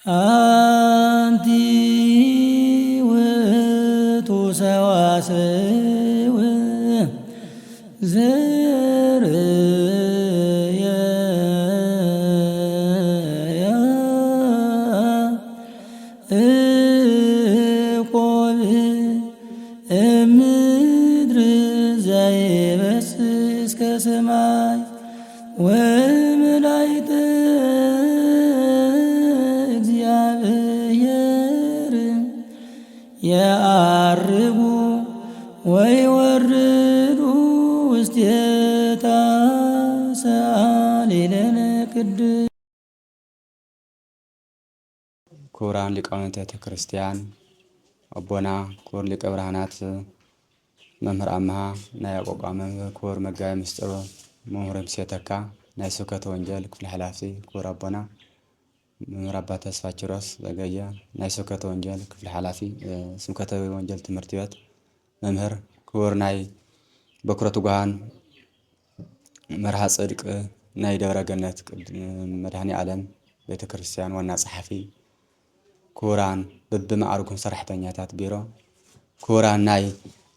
أنتي وتسواسو زريا قل مدر زي بس كسماي وملايت እግዚአብሔር ያርጉ ወይወርዱ ውስቴታ ሰአሊለነ ቅድስ ክቡራን ሊቃውንተ ቤተ ክርስቲያን አቦና ክቡር ሊቀ ብርሃናት መምህር አምሃ ናይ አቋቋመ ክቡር መጋቢ ምስጢር መምህር ምሴተካ ናይ ስብከተ ወንጌል ክፍለ ኃላፊ ክቡር አቦና መምህር አባ ተስፋ ኪሮስ ዘገየ ናይ ስብከተ ወንጌል ክፍለ ኃላፊ ስብከተ ወንጌል ትምህርት ቤት መምህር ክቡር ናይ በኩረ ትጉሃን መርሃ ጽድቅ ናይ ደብረ ገነት መድኃኔ ዓለም ቤተ ክርስቲያን ዋና ጸሐፊ ክቡራን በብማዕርጉም ሰራሕተኛታት ቢሮ ክቡራን ናይ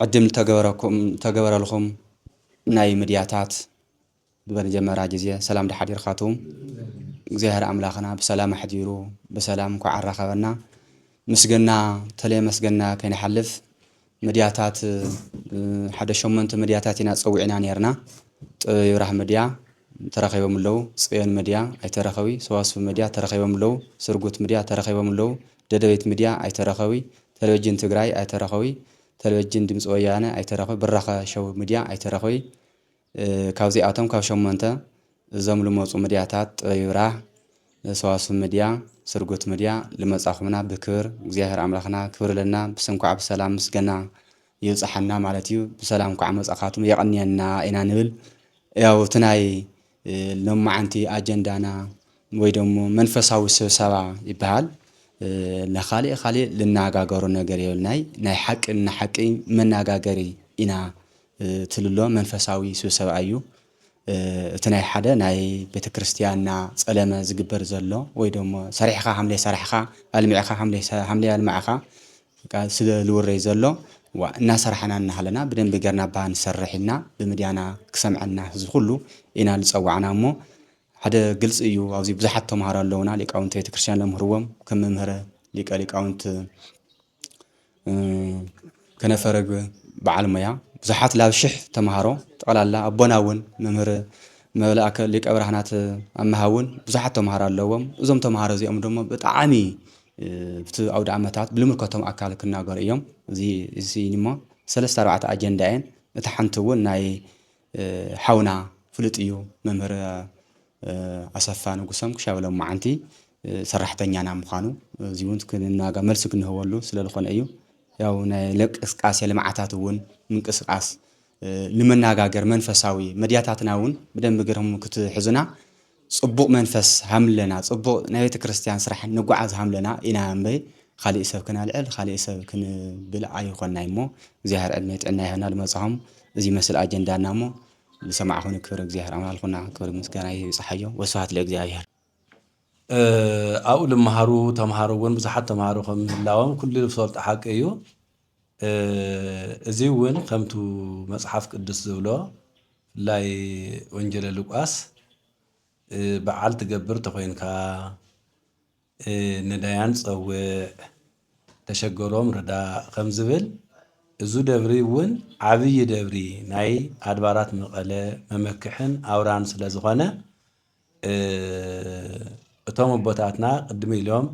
ዕድም ተገበረልኩም ናይ ሚድያታት በመጀመሪያ ጊዜ ሰላም ደሓዲርካቱም እግዚአብሔር አምላኽና በሰላም አሕዲሩ በሰላም ኳዓራኸበና ምስገና ተለመስገና ከይነሐልፍ ሚድያታት ሓደ 8 ሚድያታት ኢና ጸውዒና ነርና ጥብራህ ሚድያ ተረኸቦም ለው ጽዮን ሚድያ አይተረኸዊ ሰዋስብ ሚድያ ተረኸቦም ለው ስርጉት ሚድያ ተረኸቦም ለው ደደቤት ሚድያ አይተረኸዊ ቴሌቪዥን ትግራይ አይተረኸዊ ቴሌቪዥን ድምጽ ወያነ አይተረኸዊ ብራኸ ሸው ሚድያ አይተረኸዊ ካብዚ አቶም ካብ 8 እዞም ልመጹ ሚድያታት ጥብራህ ሰዋስብ ሚድያ ስርጉት ሚድያ ልመጻኹምና ብክብር እግዚአብሔር አምላኽና ክብር ለና በሰንኳዕ በሰላም ምስገና ይብጽሐና ማለት እዩ በሰላም ኳዕ መጻኻቱም የቀንየና ኢና ንብል ያው ትናይ ለማዓንቲ አጀንዳና ወይ ደሞ መንፈሳዊ ስብሰባ ይባሃል ለኻሊ ልናጋገሩ ነገር ይልናይ ናይ ሐቅና ሐቂ መናጋገሪ ኢና ትልሎ መንፈሳዊ ስብሰባ እዩ ትናይ ሓደ ናይ ቤተክርስቲያንና ጸለመ ዝግበር ዘሎ ወይ ደሞ ሰሪሕኻ ሐምሌ ሰሪሕኻ አልሚዕኻ ሐምሌ አልማዕኻ ስለ ልውረይ ዘሎ እና ሰራሕና እናሃለና በደንብ ገርና ባን ሰረሕና በሚድያና ክሰምዓና ህዝብ ሁሉ ኢና ልጸዋዕና እሞ ሓደ ግልጽ እዩ ኣብዚ ብዙሓት ተማሃሮ ኣለውና ሊቃውንት ቤተክርስቲያን ለምህርዎም ከም መምህር ሊቃውንት ከነፈረግ በዓል ሞያ ብዙሓት ላብ ሽሕ ተማሃሮ ጠቕላላ አቦናውን መምህር መላእከ ሊቀ ብርሃናት አመሃውን ብዙሓት ተማሃሮ ኣለዎም እዞም ተማሃሮ እዚኦም ደሞ ብጣዕሚ ብቲ አውደ ዓመታት ብልምልከቶም አካል ክናገሩ እዮም እዚ ንሞ 3-4 አጀንዳ እየን እቲ ሓንቲ እውን ናይ ሓውና ፍሉጥ እዩ መምህር አሰፋ ንጉሰም ክሻበሎም ማዓንቲ ሰራሕተኛና ምዃኑ እዚ እውን ክናጋ መልሲ ክንህወሉ ስለልኾነ እዩ ያው ናይ ለቅስቃሴ ልምዓታት እውን ምንቅስቃስ ለመናጋገር መንፈሳዊ ሚድያታትና እውን በደንብ ገርም ክትሕዝና ጽቡቕ መንፈስ ሃምለና ጽቡቕ ናይ ቤተ ክርስቲያን ስራሕ ንጓዓዝ ሃምለና ኢና እምበይ خالي سب كنا العل خالي سب كن بالعي خلنا يمو زهر علم يتعنا هنا المصهم زي مثل أجندة نامو لسمعهم كبر زهر عمل خلنا كبر مسكنا يصحيه وسهات لأجزاهر أول مهارو تمهارو وين بزحت تمهارو خم لاوم كل الفصول تحق أيو زي وين قمتو مصحف قدس زولا لاي وانجيل لوقاس بعال تجبر تخين كا نديان صو تشجرهم ردا خمزبل زو دبري ون عبي دبري ناي أدبارات مقالة ممكحن أوران سلازغانة اتوم بوتاتنا قدمي اليوم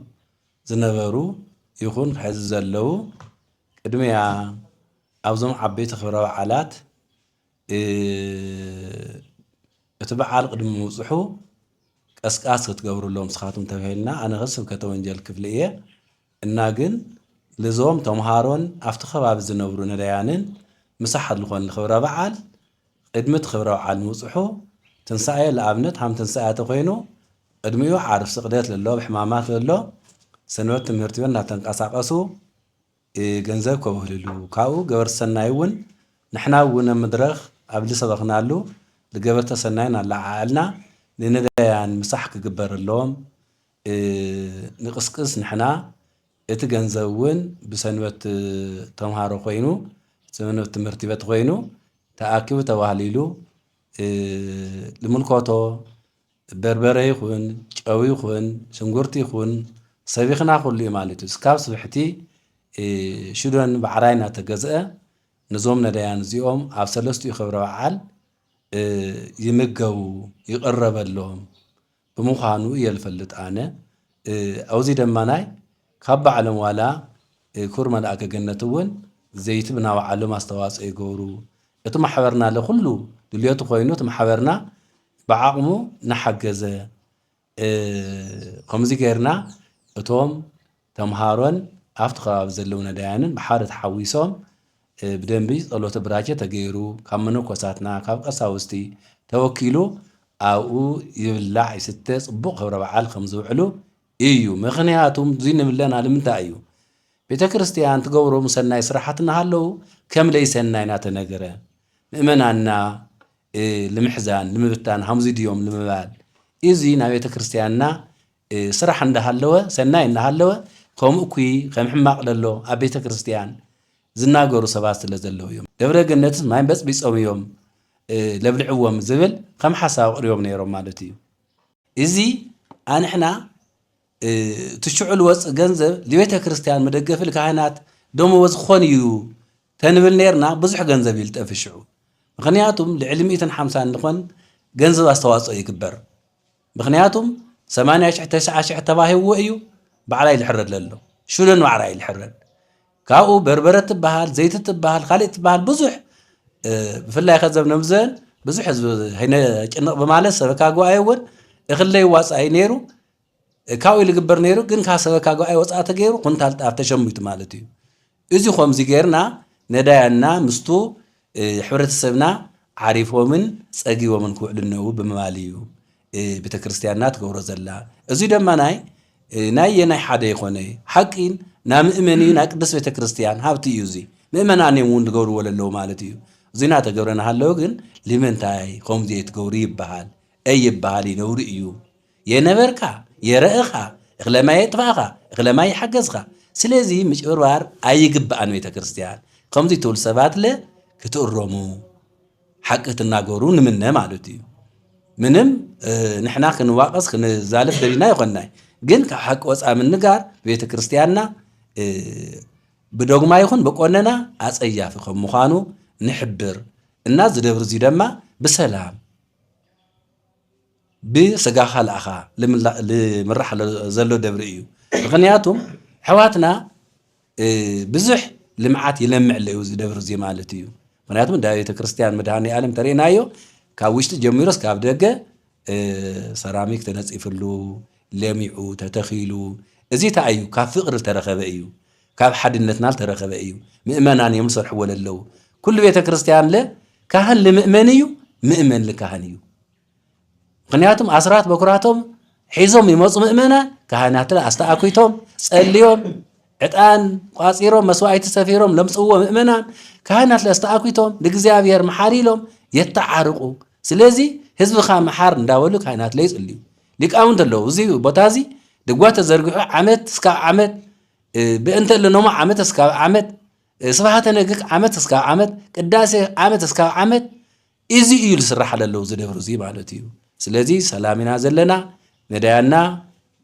زنبرو يخون حزز اللو قدمي أوزم عبيت خبراء عالات اتبعال قدم موصحو أسكاس تقبروا لهم سخاتهم تفهلنا أنا غصب كتوانجل كفلية الناقن لزوم تمهارون أفتخر عبز النورون ريانين مساحة لخوان الخبراء بعال قدمت خبراء على الموصحو تنسعي الأبنت هم تنسعي تخوينو قدميو عارف سقدات لله بحمامات لله سنوات تمهرتيون لا تنقصاقصو جنزاب كوهللو كاو قبر السنايون نحنا ونا مدرخ قبل سبقنا له لقبر تسناين على عالنا لنديان مساحك جبر اللوم ንቅስቅስ ንሕና እቲ ገንዘብ እውን ብሰንበት ተምሃሮ ኮይኑ ሰንበት ትምህርቲ ቤት ኮይኑ ተኣኪቡ ተባህሊሉ ልምልኮቶ በርበረ ይኹን ጨው ይኹን ሽንጉርቲ ይኹን ሰቢኽና ኩሉ እዩ ማለት እዩ ስካብ ስብሕቲ ሽዶን ባዕራይና ተገዝአ ንዞም ነዳያን እዚኦም ኣብ ሰለስቲኡ ክብረ በዓል ይምገቡ ይቐረበሎም ብምዃኑ የልፈልጥ ኣነ ኣብዚ ደማናይ ካብ በዓሎም ዋላ ክቡር መልአከ ገነት እውን ዘይቲ ብናባዕሎም ኣስተዋፅኦ ይገብሩ እቲ ማሕበርና ለኩሉ ድልየቱ ኮይኑ እቲ ማሕበርና ብዓቕሙ ናሓገዘ ከምዚ ጌርና እቶም ተምሃሮን ኣብቲ ከባቢ ዘለው ነዳያንን ብሓደ ተሓዊሶም ብደንቢ ጸሎተ ብራጀ ተገይሩ ካብ መነኮሳትና ካብ ቀሳውስቲ ተወኪሉ ኣብኡ ይብላዕ ይስተ ጽቡቕ ክብረ በዓል ከም ዝውዕሉ እዩ ምኽንያቱም እዚ ንብለና ንምንታይ እዩ ቤተ ክርስቲያን ትገብሮ ሰናይ ስራሕትና ሃለው ከም ለይሰናይና ተነገረ ምእመናና ንምሕዛን ንምብታን ሃምዚ ድዮም ንምባል እዚ ናብ ቤተ ክርስቲያንና ስራሕ እንዳሃለወ ሰናይ እንዳሃለወ ከም እኩይ ከም ሕማቅ ለሎ ኣብ ቤተ ክርስቲያን ዝናገሩ ሰባት ስለ ዘለው እዮም ደብረ ገነት ማይ በጽቢጾም እዮም ለብልዕዎም ዝብል ከም ሓሳብ ቅሪዮም ነይሮም ማለት እዩ እዚ ኣንሕና ትሽዑል ወጽ ገንዘብ ለቤተ ክርስቲያን መደገፍል ካህናት ደመወዝ ኾን እዩ ተንብል ነርና ብዙሕ ገንዘብ ይልጠፍሽዑ ምኽንያቱም ልዕሊ 150 እንኾን ገንዘብ ኣስተዋጽኦ ይግበር ምኽንያቱም 80,000 ተባሂዎ እዩ ባዕላይ ልሕረድ ለሎ ሽሉን ባዕላይ ልሕረድ ካብኡ በርበረ ትበሃል ዘይቲ ትበሃል ካልእ ትበሃል ብዙሕ ብፍላይ ከዘብ ነብዘን ብዙሕ ህዝቢ hayነ ጭንቕ በማለት ሰበካ ጉባኤ እውን እኽለይ ዋጻይ ነይሩ ካብኡ ልግበር ነይሩ ግን ካ ሰበካ ጉባኤ ወጻእ ተገይሩ ኩንታል ጣፍ ተሸሚቱ ማለት እዩ እዚ ከምዚ ጌርና ነዳያና ምስቱ ሕብረተሰብና ዓሪፎምን ጸጊቦምን ክውዕልነው ብምባል እዩ ቤተ ክርስቲያንና ትገብሮ ዘላ እዚ ድማ ናይ የናይ ሓደ ይኾነ ሓቂን ና ምእመኒ ና ቅዱስ ቤተ ክርስቲያን ሃብቲ እዩ እዚ ምእመናን እውን ትገብርዎ ለለው ማለት እዩ እዚና ተገብረና ሃለው ግን ለምንታይ ከምዚ ትገብሩ ይባሃል ይባሃል ይነውር እዩ የነበርካ የረእኻ እኽለማይ ጥፋኻ እኽለማይ ሓገዝኻ ስለዚ ምጭብርባር ኣይግባእን ቤተ ክርስቲያን ከምዚ ትብል ሰባት ለ ክትእሮሙ ሓቂ ትናገሩ ንምነ ማለት እዩ ምንም ንሕና ክንዋቀስ ክንዛልፍ ደሊና ይኾናይ ግን ካብ ሓቂ ወፃእ ምንጋር ቤተ ክርስቲያንና ብዶግማ ይኹን በቆነና ኣጸያፊ ከም ምዃኑ ንሕብር እና ዝደብር እዚ ድማ ብሰላም ብስጋኻ ለኣኻ ልምራሕ ዘሎ ደብሪ እዩ ምኽንያቱም ሕዋትና ብዙሕ ልምዓት ይለምዕ ለዩ ዝደብር እዚ ማለት እዩ ምክንያቱም እንዳ ቤተ ክርስቲያን መድሃኒ ዓለም ተርእናዮ ካብ ውሽጢ ጀሚሮስ ካብ ደገ ሰራሚክ ተነጺፍሉ ለሚዑ ተተኺሉ እዚ ታዩ ካብ ፍቅሪ ተረኸበ እዩ ካብ ሓድነትና ተረኸበ እዩ ምእመናን እዮም ሰርሕዎ ለለው ኩሉ ቤተ ክርስቲያን ለ ካህን ለምእመን እዩ ምእመን ለካህን እዩ ምክንያቱም ኣስራት በኩራቶም ሒዞም ይመጹ ምእመናን ካህናት ኣስተኣኩይቶም ጸልዮም ዕጣን ቋጺሮም መስዋዕቲ ሰፊሮም ለምጽዎ ምእመናን ካህናት ለስተኣኩይቶም ለእግዚአብሔር መሓሪሎም የተዓርቁ ስለዚ ህዝብኻ መሓር እንዳበሉ ካህናት ለይጽልዩ ሊቃውንት ኣለዉ እዚ ቦታ እዚ ድጓ ተዘርጊሑ ዓመት እስካብ ዓመት ብእንተ ለኖማ ዓመት እስካብ ዓመት ስብሓተ ነግህ ዓመት እስካብ ዓመት ቅዳሴ ዓመት እስካብ ዓመት እዚ እዩ ዝስራሕ ለለው ዝደብሩ እዚ ማለት እዩ ስለዚ ሰላሚና ዘለና ነዳያና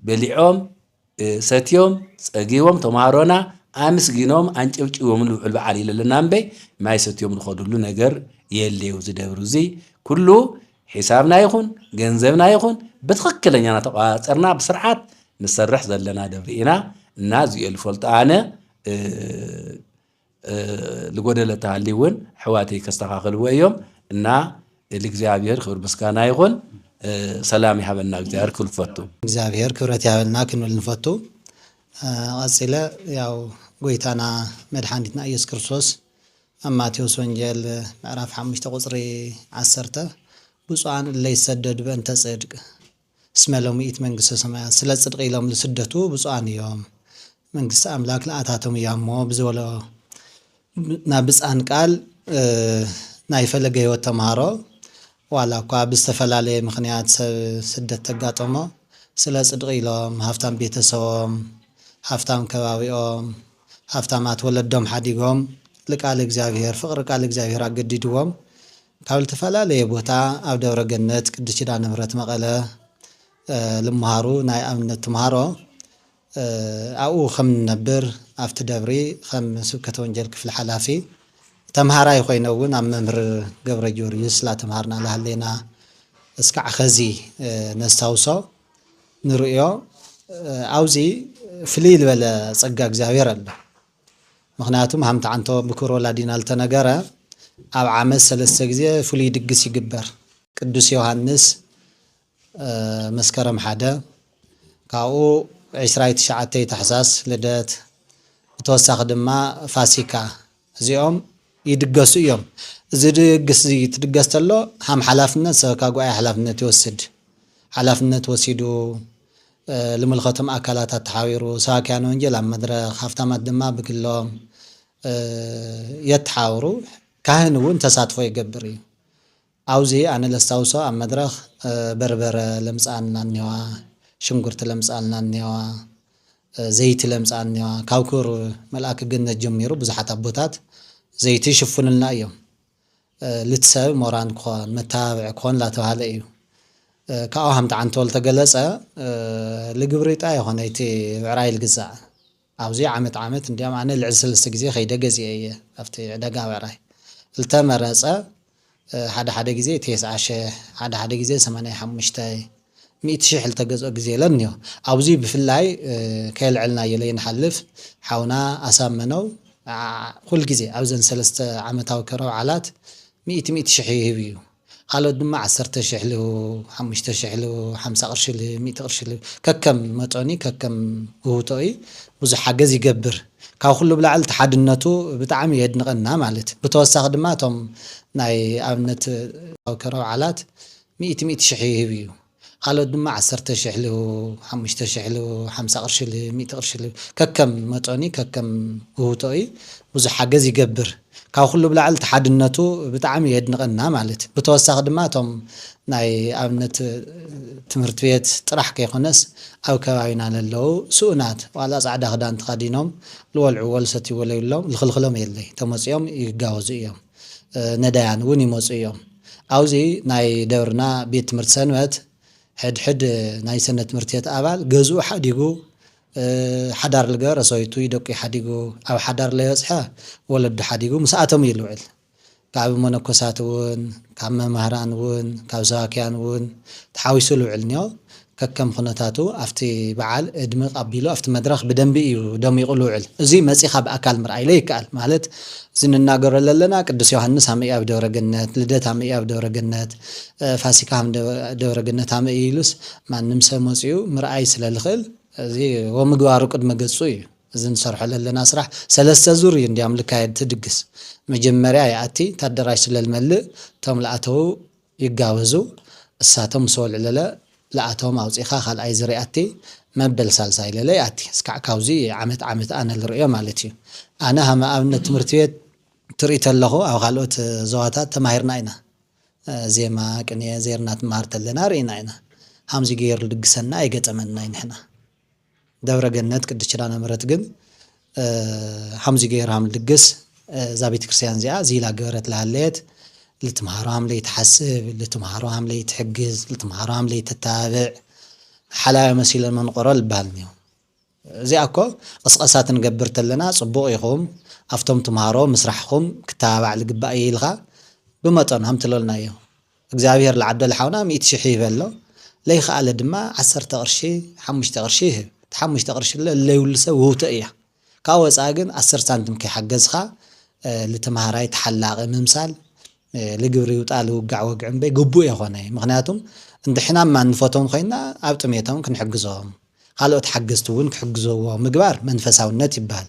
በሊዖም ሰትዮም ጸጊቦም ተማሃሮና ኣምስጊኖም አንጨብጭቦም ልውዕል በዓል ይለለና እምበይ ማይ ሰትዮም ዝኸዱሉ ነገር የለዩ ዝደብሩ እዚ ኩሉ ሒሳብና ይኹን ገንዘብና ይኹን ብትኽክለኛና ተቋፀርና ብስርዓት ንሰርሕ ዘለና ደብሪ ኢና እና እዚኡ ልፈልጦ ኣነ ልጎደለ ተሃሊ እውን ሕዋተይ ከስተኻኽልዎ እዮም እና ለእግዚአብሔር ክብር ምስጋና ይኹን ሰላም ይሃበና እግዚአብሔር ክልፈቱ እግዚአብሔር ክብረት ያበልና ክንብል ንፈቱ ቀጽለ ያው ጎይታና መድኃኒትና ኢየሱስ ክርስቶስ ማቴዎስ ወንጌል ምዕራፍ 5 ቁጥሪ 10 ብፁዓን ለይሰደዱ በእንተ ጽድቅ እስመ ለሙኢት መንግሥተ ሰማያት ስለ ጽድቅ ኢሎም ልስደቱ ብፁዓን እዮም መንግሥተ አምላክ ለአታቶም እያሞ ብዝበሎ ናብ ብፃን ቃል ናይ ፈለገ ህይወት ተማሃሮ ዋላ እኳ ብዝተፈላለየ ምክንያት ሰብ ስደት ተጋጠሞ ስለ ጽድቅ ኢሎም ሃፍታም ቤተሰቦም ሃፍታም ከባቢኦም ሃፍታማት ወለዶም ሓዲጎም ለቃል እግዚአብሔር ፍቅር ቃል እግዚአብሔር አገዲድዎም ካብ ዝተፈላለየ ቦታ ኣብ ደብረ ገነት ቅዱስ ኪዳነ ምሕረት መቐለ ልምሃሩ ናይ ኣብነት ትምሃሮ ኣብኡ ከም ነብር ኣብቲ ደብሪ ከም ስብከተ ወንጌል ክፍሊ ሓላፊ ተምሃራይ ኮይነ እውን ኣብ መምህር ገብረ ጊዮርጊስ ላተምሃርና ላሃለና እስካዕ ኸዚ ነስታውሶ ንርእዮ ኣብዚ ፍልይ ዝበለ ጸጋ እግዚአብሔር ኣሎ ምክንያቱም ሃምታ ዓንቶ ብክብሮ ወላዲና ዝተነገረ ኣብ ዓመት 3 ግዜ ፍሉይ ድግስ ይግበር ቅዱስ ዮሐንስ መስከረም 1 ካብኡ 29 ታሕሳስ ልደት ብተወሳኺ ድማ ፋሲካ እዚኦም ይድገሱ እዮም እዚ ድግስ ትድገስ ተሎ ሃም ሓላፍነት ሰበካ ጉባኤ ሓላፍነት ይወስድ ሓላፍነት ወሲዱ لملختم أكلات التحاورو ساكن وانجيل عم مدرخ هفتمت دما بكلهم يتحاوروا كاهنون تصادفوا يقبري أوزي أنا لستوصى عم مدرخ بربر لمسألنا نيوا شنقرت لمسألنا نيوا زيت لمسألنا نيوا كاوكور ملاك جنة جميرو بزحت أبوتات زيتي شوفون لنا يوم لتساوي موران كون متابع كون لا تهالئيو كأهم تعنتول تجلسة لجبريت أيه هنيتي عراي الجزاء أوزي عمت ندي معنا العسل السجزي خيدا جزية أفتي دقا عراي التمرسة حدا جزية 19 حدا جزية 8 حمشتاي 100 شيح التجزء جزية لنيو أوزي بفلاي كيل علنا يلين حلف حاونا أسامنو كل جزية أوزن 3 عمت أو كرو علات 100 شيحي بيو قالوا دم 10 شحلو 5 شحلو 5 قرش له 100 قرش له ككم مطوني ككم هوتوي بزح حجز يجبر كاو كله بلعل تحدنتو بتعم يدنقنا مالت بتوسخ دماتهم ناي ابنت او كرو علات 100 شحي بيو قالوا دم 10 شحلو 5 شحلو 5 قرش له 100 قرش له ككم مطوني ككم هوتوي بزح حجز يجبر كاو كله بلعل تحدنتو بتعم يدنقنا مالت بتوسخ دماتهم ناي ابنت تمرت بيت طرح كيخنس او كباينا للو سؤنات ولا صعدا خدان تقدينهم لولعو ولستي ولا يلوم الخلخلهم يلي تمصيهم يغاوزو يوم نديان وني موصيهم اوزي ناي دورنا بيت تمرت سنوات حد ناي سنه تمرتيت ابال غزو حديغو حدار لغا رسويتو يدقي حديغو او حدار ليصحى ولد حديغو مساعتهم يلوعل كعب منكسات ون كعب مهران ون كعب زاكيان ون تحاويسو لوعلنيو ككم خنتاتو افتي بعال ادمق ابيلو افت مدرخ بدنبي دم يقولوا عل زي مسيخه باكل مرأي لي قال مالت زين ناغر لنا قدس يوحنس هم ياب دور جنات لدت هم ياب دور جنات فاسيكا هم دور جنات هم يلوس ما نمسه موصيو مرأي سلالخل زي ومغوارو قد مغصو زين صرح لنا صراح 3 زور ينديام لكايد تدقس مجمريا ياتي تدراش للملء تملاتو يغاوزو اساتم سول للا لاتهم اوصيخا خال اي زرياتي مبل سالساي للا ياتي اسكع كاوزي عمت انا الرؤيه مالتي انا هم ابن تمرتيت تريت له او خالوت زواتات تماهرنا اينا زيما كني زيرنات مارت لنا رينا اينا حمزي غير دغسنا ايغطمنا نحنا دبر جنات قدس ኪዳነ ምሕረት ግን حمزي غير هم دغس زابيت كريستيان زيا زيلا غبرت لهاليت لتمهارهم لي تحسب لتمهارهم لي تحجز لتمهارهم لي تتابع حلاوه مسيل المنقرل بالنيو زي اكو قصقصات نغبرت لنا صبوق يخوم افتم تمهارو مسرحكم كتابع لغبا يلغا بمطن هم تلولنا يو እግዚአብሔር ለዓደል ሓውና 100 ሺህ ይበሎ ለይخአለ ድማ 10 ቅርሺ 5 ቅርሺ 5 ቅርሺ ለይውልሰ ውህተ እያ ካወፃ ግን 10 ሳንቲም ከሐገዝኻ ለተማሃራይ ተሐላቀ ምምሳል ለግብሪ ይውጣል ወጋዕ ወግዕም በይ ግቡእ ይኾነ ምክንያቱም እንድሕና ማንፈቶም ኮይና ኣብ ጥሜቶም ክንሕግዞም ካልኦት ሓገዝቱውን ክሕግዞዎ ምግባር መንፈሳውነት ይባል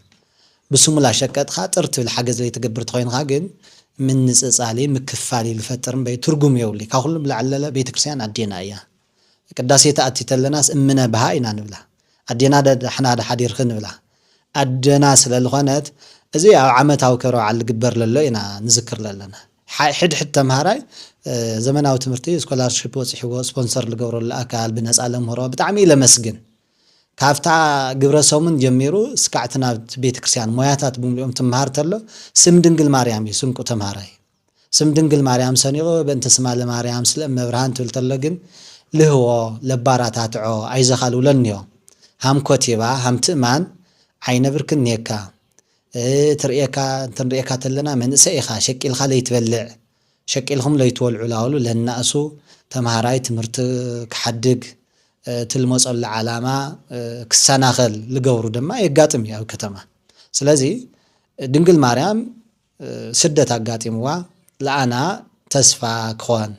بسملا شكتخا طرت الحجز اللي تجبرت خوينها جن من نصصالي مكفالي الفترم بي ترجم يولي كاخلم لعلله بيت كريستيان ادينا يا قداسي تاتي تلناس امنا بهاينا نبلا ادينا حنا حدير خنبلا ادنا سلالخنت ازي عمتاو كرو على الجبر لله انا نذكر لنا حد تمهراي زمناዊ ትምህርቲ ስኮላርሺፕ ወጽሕዎ ስፖንሰር ልገብረሉ ኣካል ብነፃ ለምህሮ ብጣዕሚ ለመስግን ካብታ ግብረ ሰሙን ጀሚሩ እስካዕቲ ናብ ቤተክርስትያን ሞያታት ብምልኦም ትምሃር ተሎ ስም ድንግል ማርያም እዩ ስንቁ ተምሃራይ ስም ድንግል ማርያም ሰኒቆ በእንተ ስማ ለማርያም ስለ መብርሃን ትብል ተሎ ግን ልህዎ ለባራታትዖ ኣይዘኻልውለኒዮ ሃም ኮቲባ ሃም ትእማን ዓይነ ብርክን ኔካ ትርኤካ ተንርኤካ ተለና መንእሰይ ኢኻ ሸቂልኻ ለይትበልዕ ሸቂልኩም ለይትወልዑ ላውሉ ለናእሱ ተምሃራይ ትምህርቲ ክሓድግ ትልመፀሉ ዓላማ ክሰናኸል ልገብሩ ድማ የጋጥም እዩ ኣብ ከተማ ስለዚ ድንግል ማርያም ስደት ኣጋጢምዋ ለኣና ተስፋ ክኾን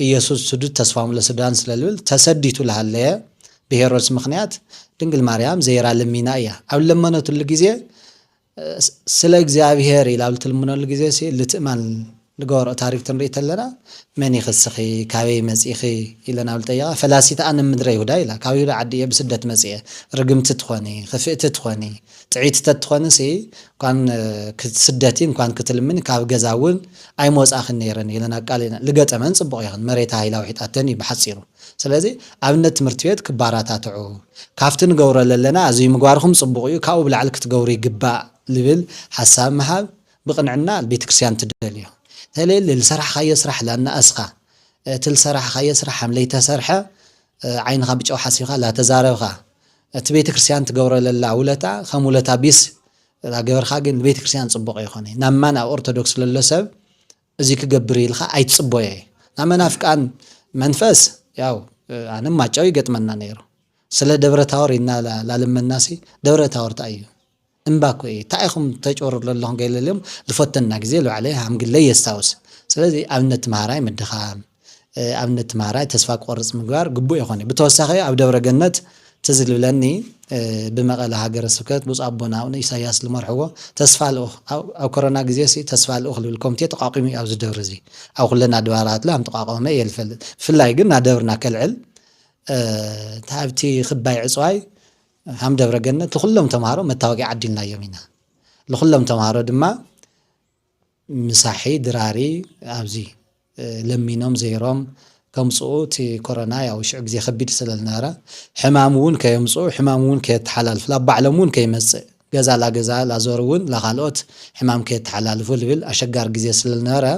ኢየሱስ ስዱድ ተስፋ ሙለ ሱዳን ስለልብል ተሰዲቱ ለሃለየ ብሄሮድስ ምክንያት ድንግል ማርያም ዘይራ ለሚና እያ ኣብ ለመነትሉ ግዜ ስለ እግዚአብሔር ኢላሉ ትልምነሉ ግዜ ሲ ልትእማን ልገበሮ ታሪክ ትንርኢ ተለና መን ይኽስኺ ካበይ መጺኺ ኢለና ብልጠይቃ ፈላሲታ ኣነ ምድረ ይሁዳ ኢላ ካብ ይሁዳ ዓዲ እየ ብስደት መጽአ ርግምቲ ትኾኒ ክፍእቲ ትኾኒ ጥዒትተ ትኾኒ ሲ እንኳን ክትስደቲ እንኳን ክትልምን ካብ ገዛ እውን ኣይመጻኽን ነይረን ኢለና ቃልና ልገጠመን ጽቡቕ ይኹን መሬታ ሃይላ ውሒጣተን ይብሓጺሩ ስለዚ ኣብነት ትምህርቲ ቤት ክባራታትዑ ካብቲ ንገብሮ ለለና ኣዝዩ ምግባርኩም ጽቡቕ እዩ ካብኡ ብላዕሊ ክትገብሩ ይግባእ ልብል ሓሳብ መሃብ ብቕንዕና ቤተክርስትያን ትደልዮ تليل السرح خاية سرح لأن أسخى تل سرح خاية سرح حملي تسرح عين غبج أو حسيقة لا تزارغها تبيت كريستيان تجور للعولتا خمولتا بيس لا جور خاجن بيت كريستيان صبغ يخوني نمنا أرثوذكس للسب زيك جبريل خا أي تصبوي نمنا فكان منفس ياو أنا ما جاي قط منا نيرو سلا دورة تاورينا لا لما الناسي دورة تاور تأيو امباكو اي تايخم تجور لله قال لهم لفتنا غزيلو عليها هم قال لي يستاوس ስለዚ ኣብነት ማራይ ምድኻም ኣብነት ማራይ ተስፋ ቆርጽ ምግባር ግቡእ ይኾነ ብተወሳኺ ኣብ ደብረ ገነት ትዝልብለኒ ብመቐለ ሃገረ ስብከት ብፁዕ ኣቦና አቡነ ኢሳያስ ልመርሕዎ ተስፋ ልኡኽ ኣብ ኮሮና ግዜ ሲ ተስፋ ልኡኽ ልብል ኮሚቴ ተቋቂሙ ኣብ ዝደብር እዚ ኣብ ኩለና ድባራት ላም ተቋቋመ የልፈልጥ ፍላይ ግን ናደብርና ከልዕል ታብቲ ክባይ ዕጽዋይ هم دبر جنة لخلهم تمهارو متواقع عدلنا يومنا لخلهم تمهارو دما مساحي دراري أبزي لمينهم زيرهم كم صوت كورونا أو شعب زي خبيت سلال نارا حمامون كيمصو حمامون كيتحلل فلا بعلمون كيمس جزا لا جزا لا زورون لا غلط حمام كيتحلل فلفل أشجار جزي سلال نارا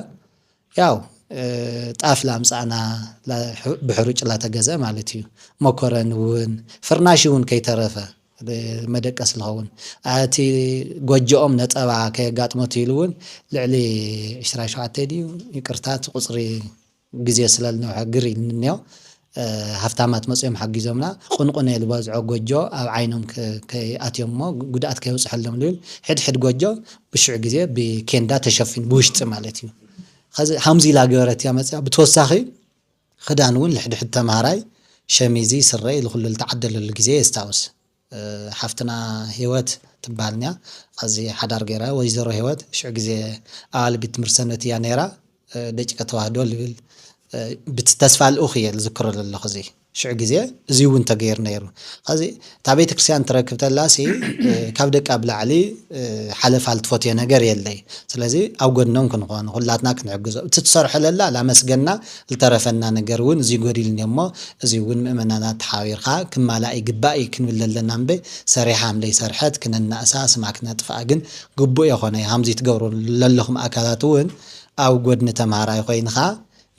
ياو طافلا مسعنا بحروج لا تجزا مالتي مكرنون فرناشون كيترفه مدقس لهون اتي ጎጆኦም ነጠባ ከጋጥሞት ይልውን ልዕሊ 27 ዲ ይቅርታት ቁጽሪ ግዜ ስለልነው ሓግሪ እንኒዮ ሃፍታማት መጽኦም ሓጊዞምና ቁንቁነ ልባዝዖ ጎጆ ኣብ ዓይኖም ከኣትዮሞ ጉዳት ከይውጽሕሎም ልብል ሕድ ጎጆ ብሽዕ ግዜ ብኬንዳ ተሸፊን ብውሽጢ ማለት እዩ حمزي لا جورت يا متى بتوسخي خدانون لحد تمهراي شميزي سري لكل التعدل الجزء يستاوس حفتنا هيوت تبالنا قصدي حدار جرا ويزرو هيوت شو جزء آل بتمرسنة يانيرا ديك كتوهدو اللي بتستسفى الأخية الذكر للخزي شو جزء زيون تغيير نيرو قصدي تابيت كريستيان تركبت لاسي كابدك قبل علي حلف على تفوتي نجار يلي سلازي أوجدناهم كنقول خلاتنا كنعجز تتصرح لا مسجنا الترفنا نجارون زي قريل نيمو زيون مؤمننا تحاوير خا كما لا يجبأي كن ولا لنا به سريحة عملي سرحت كنا أساس معكنا تفاجن جبوا يا خوني همزي تجورون للهم أكلاتون أوجدنا تمارا يخين خا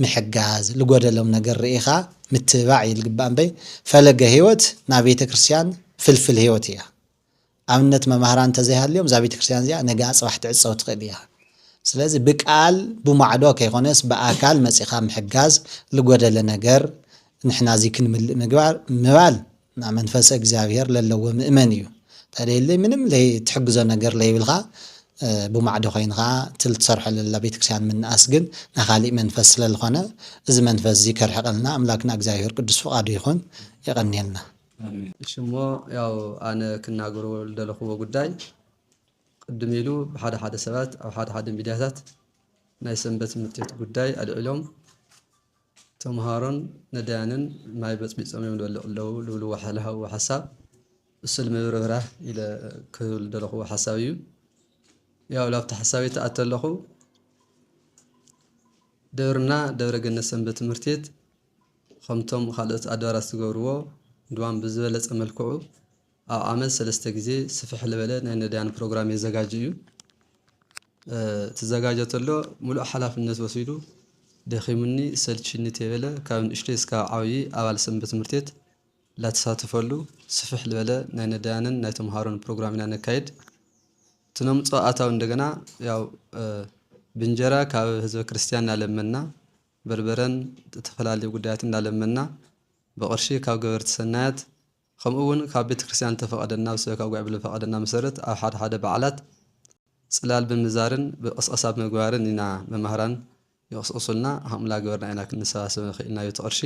محجاز لقول لهم نجار ريخا متبعي الجبان بي فلقى هيوت نبيت كريستيان فلفل هيوتيا أمنت ما مهران تزيها اليوم زابيت كريستيان زي أنا قاعد صبحت عصا وتقليها سلازي بقال بمعدو كيخونس بأكل مسيخا محجاز لقول لنا جر نحن زيكن مجبار مبال نعم نفس إجزاوير للو مؤمنيو ترى اللي منهم لي تحجزنا جر لي بالغا بمعدو خينغا تلتصرح للبيت كريستيان من أسجن نخالي منفس للخنا إذا منفس ذكر حقنا أملاكنا إجزاوير قدس فقادو يخون يغني لنا شمو ياو أنا كنا أقول دلخو قداي قدميلو بحد سبات أو حد بدايات نايسن بس متيت قداي العلوم تمهارن ندانن ما يبص بيصمم لو وحلها وحساب السلم يرغره إلى كل دلخو حسابيو يا ولاد حسابي تأتلخو ደብርና ደብረ ገነት ሰንበት ትምህርት ቤት ከምቶም ካልኦት ኣድባራት ዝገብርዎ ድዋን ብዝበለፀ መልክዑ ኣብ ዓመት 3 ግዜ ስፍሕ ዝበለ ናይ ነዳያን ፕሮግራም የዘጋጅ እዩ ተዘጋጀ ተሎ ሙሉእ ሓላፍነት ወሲዱ ደኺሙኒ ሰልችኒ ተበለ ካብ ንእሽተይ እስካብ ዓብዪ ኣባል ሰንበት ትምህርት ቤት ላተሳተፈሉ ስፍሕ ዝበለ ናይ ነዳያንን ናይ ተምሃሮን ፕሮግራም ኢና ነካይድ ትነምፆ ኣታው እንደገና ያው ብንጀራ ካብ ህዝበ ክርስቲያን እናለመና በርበረን ተፈላለዩ ጉዳያት እናለመና በቅርሺ ካብ ገበርቲ ሰናያት ከምኡውን ካብ ቤተ ክርስቲያን ተፈቀደና ብሰበካ ጉባኤ ብዝፈቀደና መሰረት ኣብ ሓደ ሓደ በዓላት ፅላል ብምዛርን ብቅስቀሳ ብምግባርን ኢና መምህራን ይቅስቅሱልና ከምላ ገበርና ኢና ክንሰባሰብ ንኽእልና እዩ ቅርሺ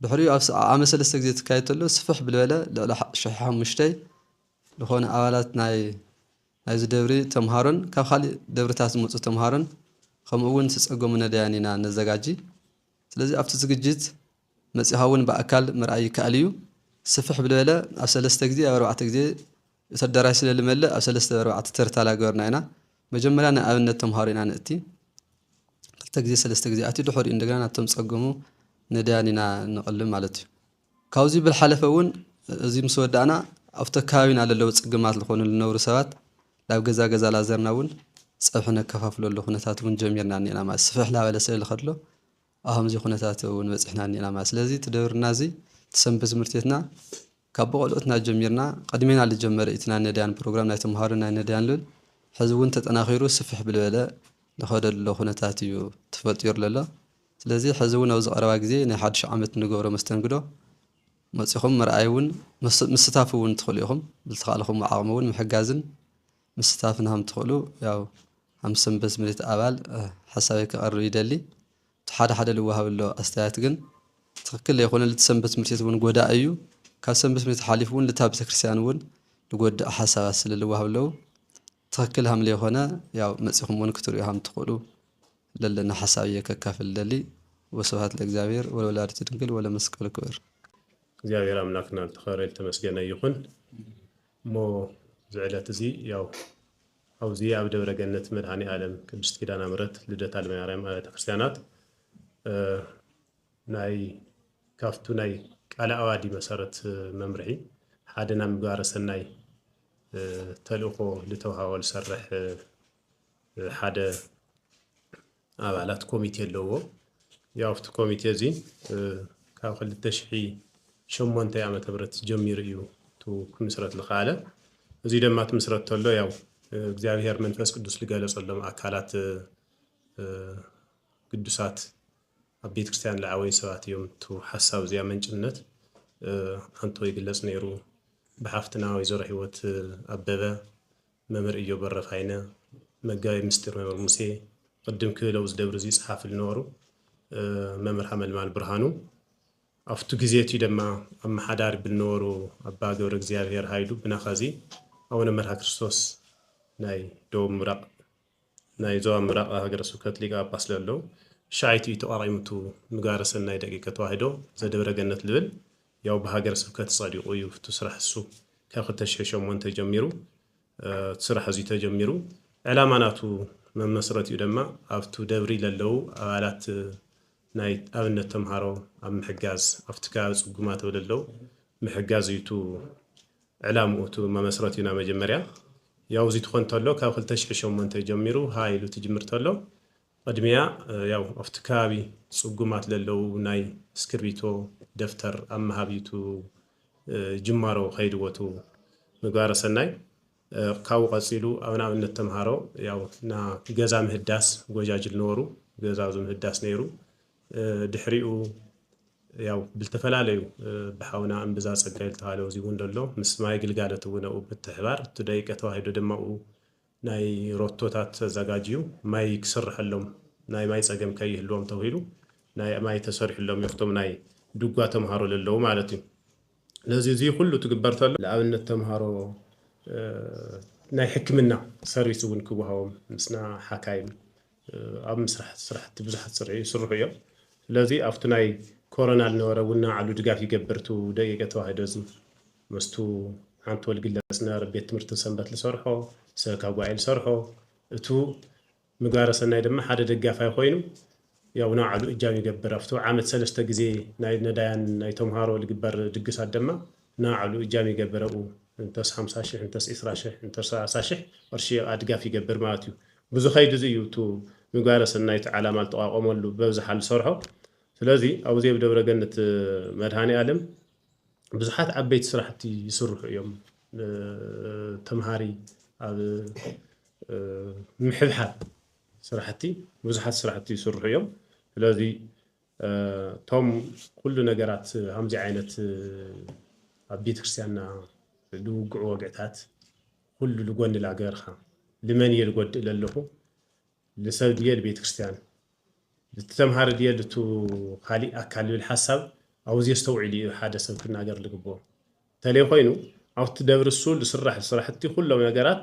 ድሕሪኡ ኣብ ዓመት 3 ግዜ ትካየድ ተሎ ስፍሕ ብልበለ ልዕሊ 5,000 ዝኾነ ኣባላት ናይዚ ደብሪ ተምሃሮን ካብ ካልእ ደብርታት ዝመፁ ተምሃሮን ከምኡውን ዝፀገሙ ነዳያን ኢና ነዘጋጂ ስለዚ ኣብቲ ዝግጅት መፂኻ እውን ብኣካል ምርኣይ ይከኣል እዩ ስፍሕ ብልበለ ኣብ 3 ግዜ ኣብ 4 ግዜ ተደራጅ ስለልመልእ ኣብ 3 4 ተርታላ ገበርና ኢና መጀመርያ ናይ ኣብነት ተምሃሮ ኢና ንእቲ 2 ግዜ 3 ግዜ ኣቲ ድሕሪኡ እንደገና ናቶም ፀገሙ ነዳያን ኢና ንቕልም ማለት እዩ ካብዚ ብልሓለፈ እውን እዚ ምስ ወዳእና ኣብቲ ከባቢና ለለዉ ፅግማት ዝኾኑ ዝነብሩ ሰባት ናብ ገዛ ገዛ ላዘርና እውን ፀብሒ ነከፋፍለሉ ኩነታት እውን ጀሚርና እኒአና ማለት ስፍሕ ላበለ ስእሊ ከሎ ኣብ ከምዚ ኩነታት እውን በፂሕና እኒአና ማለት ስለዚ ትደብርና እዚ ትሰንበት ትምህርት ቤትና ካብ በቆልኦትና ጀሚርና ቀድሜና ዝጀመረ እቲ ናይ ነዳያን ፕሮግራም ናይ ተምሃሮ ናይ ነዳያን ልብል ሕዚ እውን ተጠናኺሩ ስፍሕ ብልበለ ዝኸደሉ ኩነታት እዩ ተፈጢሩ ዘሎ ስለዚ ሕዚ እውን ኣብዚ ቀረባ ግዜ ናይ 1 ዓመት ንገብሮ መስተንግዶ መፂኹም ምርኣይ እውን ምስታፍ እውን ትኽእሉ ኢኹም ብዝተኻእለኹም ዓቕሚ እውን ምሕጋዝን ምስታፍና ከም ትኽእሉ ያው ኣብ ሰንበት ትምህርት ቤት ኣባል ሓሳበይ ከቕርብ ይደሊ ሓደ ሓደ ዝወሃበሎ ኣስተያየት ግን ትክክል ዘይኮነ ሰንበት ትምህርት ቤት እውን ጎዳእ እዩ ካብ ሰንበት ትምህርት ቤት ሓሊፉ እውን ልታ ቤተክርስትያን እውን ዝጎዳእ ሓሳባት ስለ ዝወሃብ ኣለዉ ትክክል ከም ዘይኮነ ያው መፂኹም እውን ክትሪኡ ከም ትኽእሉ ለለና ሓሳብ እየ ከካፍል ደሊ ወስብሐት ለእግዚአብሔር ወለወላዲቱ ድንግል ወለመስቀሉ ክቡር እግዚአብሔር አምላክና ተኸረ ተመስገነ ይኹን ሞ ዝዕለት እዚ ያው ኣብዚ ኣብ ደብረ ገነት መድኃኔ ዓለም ቅድስት ኪዳነ ምሕረት ልደታ ለማርያም አብያተ ክርስቲያናት ናይ ካፍቱ ናይ ቃለ ኣዋዲ መሰረት መምርሒ ሓደና ምግባረ ሰናይ ተልእኮ ልተውሃቦ ዝሰርሕ ሓደ ኣባላት ኮሚቴ ኣለዎ ያው ኣብቲ ኮሚቴ እዚ ካብ 2008 ዓመተ ምህረት ጀሚሩ እዩ ክምስረት ዝኸኣለ እዚ ድማ ትምስረት ተሎ ያው እግዚአብሔር መንፈስ ቅዱስ ዝገለጸሎም ኣካላት ቅዱሳት ኣብ ቤተ ክርስቲያን ለዓወይ ሰባት እዮም ቱ ሓሳብ እዚኣ መንጭነት አንቶ ይግለጽ ነይሩ ብሓፍትና ወይዘሮ ህይወት ኣበበ መምህር እዩ በረፋይነ መጋቢ ምስጢር መምህር ሙሴ ቅድም ክለው ዝደብር እዚ ጸሓፍ ልነበሩ መምህር ሓመልማል ብርሃኑ ኣብቱ ግዜ እቲ ድማ ኣመሓዳሪ ብነበሩ ኣባ ገብረ እግዚአብሔር ሃይሉ ብናኸዚ ኣቡነ መርሃ ክርስቶስ ናይ ደቡብ ምብራቕ ናይ ዞባ ምብራቕ ሃገረ ስብከት ሊቀ ጳጳስ ለለው ሻይቲ ተቋቂምቱ ምግባረ ሰናይ ደቂቀ ተዋህዶ ዘደብረ ገነት ልብል ያው በሃገረ ስብከት ጸዲቁ እዩ ፍቱ ስራሕ እሱ ካብ 2008 ጀሚሩ ስራሕ እዚ ተጀሚሩ ዕላማናቱ መመስረት እዩ ድማ ኣብቱ ደብሪ ለለው ኣባላት ናይ ኣብነት ተምሃሮ ኣብ ምሕጋዝ ኣብቲ ከባቢ ፅጉማት ለለው ምሕጋዝ እዩቱ ዕላምኡቱ መመስረት ኢና መጀመርያ ያው እዚ ትኾን ተሎ ካብ 2008 ጀሚሩ ሃይሉ ትጅምር ተሎ ቅድሚያ ያው ኣብቲ ከባቢ ፅጉማት ለለው ናይ እስክርቢቶ ደፍተር ኣመሃቢቱ ጅማሮ ከይድወቱ ምግባረ ሰናይ ካብኡ ቀፂሉ ኣብ ኣብነት ተምሃሮ ያው ና ገዛ ምህዳስ ጎጃጅል ነበሩ ገዛ ምህዳስ ነይሩ ድሕሪኡ ያው ብልተፈላለዩ ብሓውና እንብዛ ፀጋይል ተባለ እዚ እውን ደሎ ምስ ማይ ግልጋሎት እውን ብትሕባር ደቂቀ ተዋሂዶ ድማኡ ናይ ሮቶታት ተዘጋጅዩ ማይ ክስርሐሎም ናይ ማይ ፀገም ከይህልዎም ተባሂሉ ናይ ማይ ተሰሪሕሎም ይፍቶም ናይ ድጓ ተምሃሮ ለለው ማለት እዩ ለዚ እዚ ሁሉ ትግበር ተሎ ለኣብነት ተምሃሮ ናይ ሕክምና ሰርቪስ እውን ክወሃቦም ምስና ሓካይም ኣብ ስራሕቲ ብዙሓት ይስርሑ እዮም ስለዚ ኣብቲ ናይ ኮሮና ልነበረ ውና ዓሉ ድጋፍ ይገብርቱ ደቂቀ ተዋህዶ እዚ መስቱ ሓንቲ ወልግለጽ ነበረ ቤት ትምህርቲ ሰንበት ዝሰርሖ ሰበካ ጉባኤ ዝሰርሖ እቱ ምግባረ ሰናይ ድማ ሓደ ደጋፋይ ኮይኑ ያው ናዓሉ እጃም ይገብር አፍቶ ዓመት 3 ጊዜ ናይ ነዳያን ናይ ተምሃሮ ልግበር ድግስ አደማ ናዓሉ እጃም ይገብረው እንተስ 50,000 እንተስ 20,000 እንተስ 30,000 ወርሺ አድጋፍ ይገብር ማለት እዩ ብዙ ኸይድ ዝዩቱ ምግባረ ሰናይት ዓላማ አልተቋቋመሉ በብዛሓል ሰርሖ ስለዚ አውዚ በደብረ ገነት መድሃኒ ዓለም ብዙሓት ዓበይቲ ስራሕቲ ይስርሑ እዮም ተምሃሪ ኣብ ምሕብሓብ ስራሕቲ ብዙሓት ስራሕቲ ይስርሑ እዮም ስለዚ ቶም ኩሉ ነገራት ሃምዚ ዓይነት ኣብ ቤተ ክርስቲያንና ልውግዑ ወግዕታት ኩሉ ልጎኒ ላገርኻ ልመን እየ ልጎድእ ዘለኹ ልሰብ ድየ ቤተ ክርስቲያን ልተምሃር ድየ ልቱ ካሊእ ኣካል ልብል ሓሳብ ኣውዚ ዝተውዒሉ እዩ ሓደ ሰብ ክናገር ልግብኦ ተለይ ኮይኑ ኣብቲ ደብርሱ ልስራሕ ስራሕቲ ኩሎም ነገራት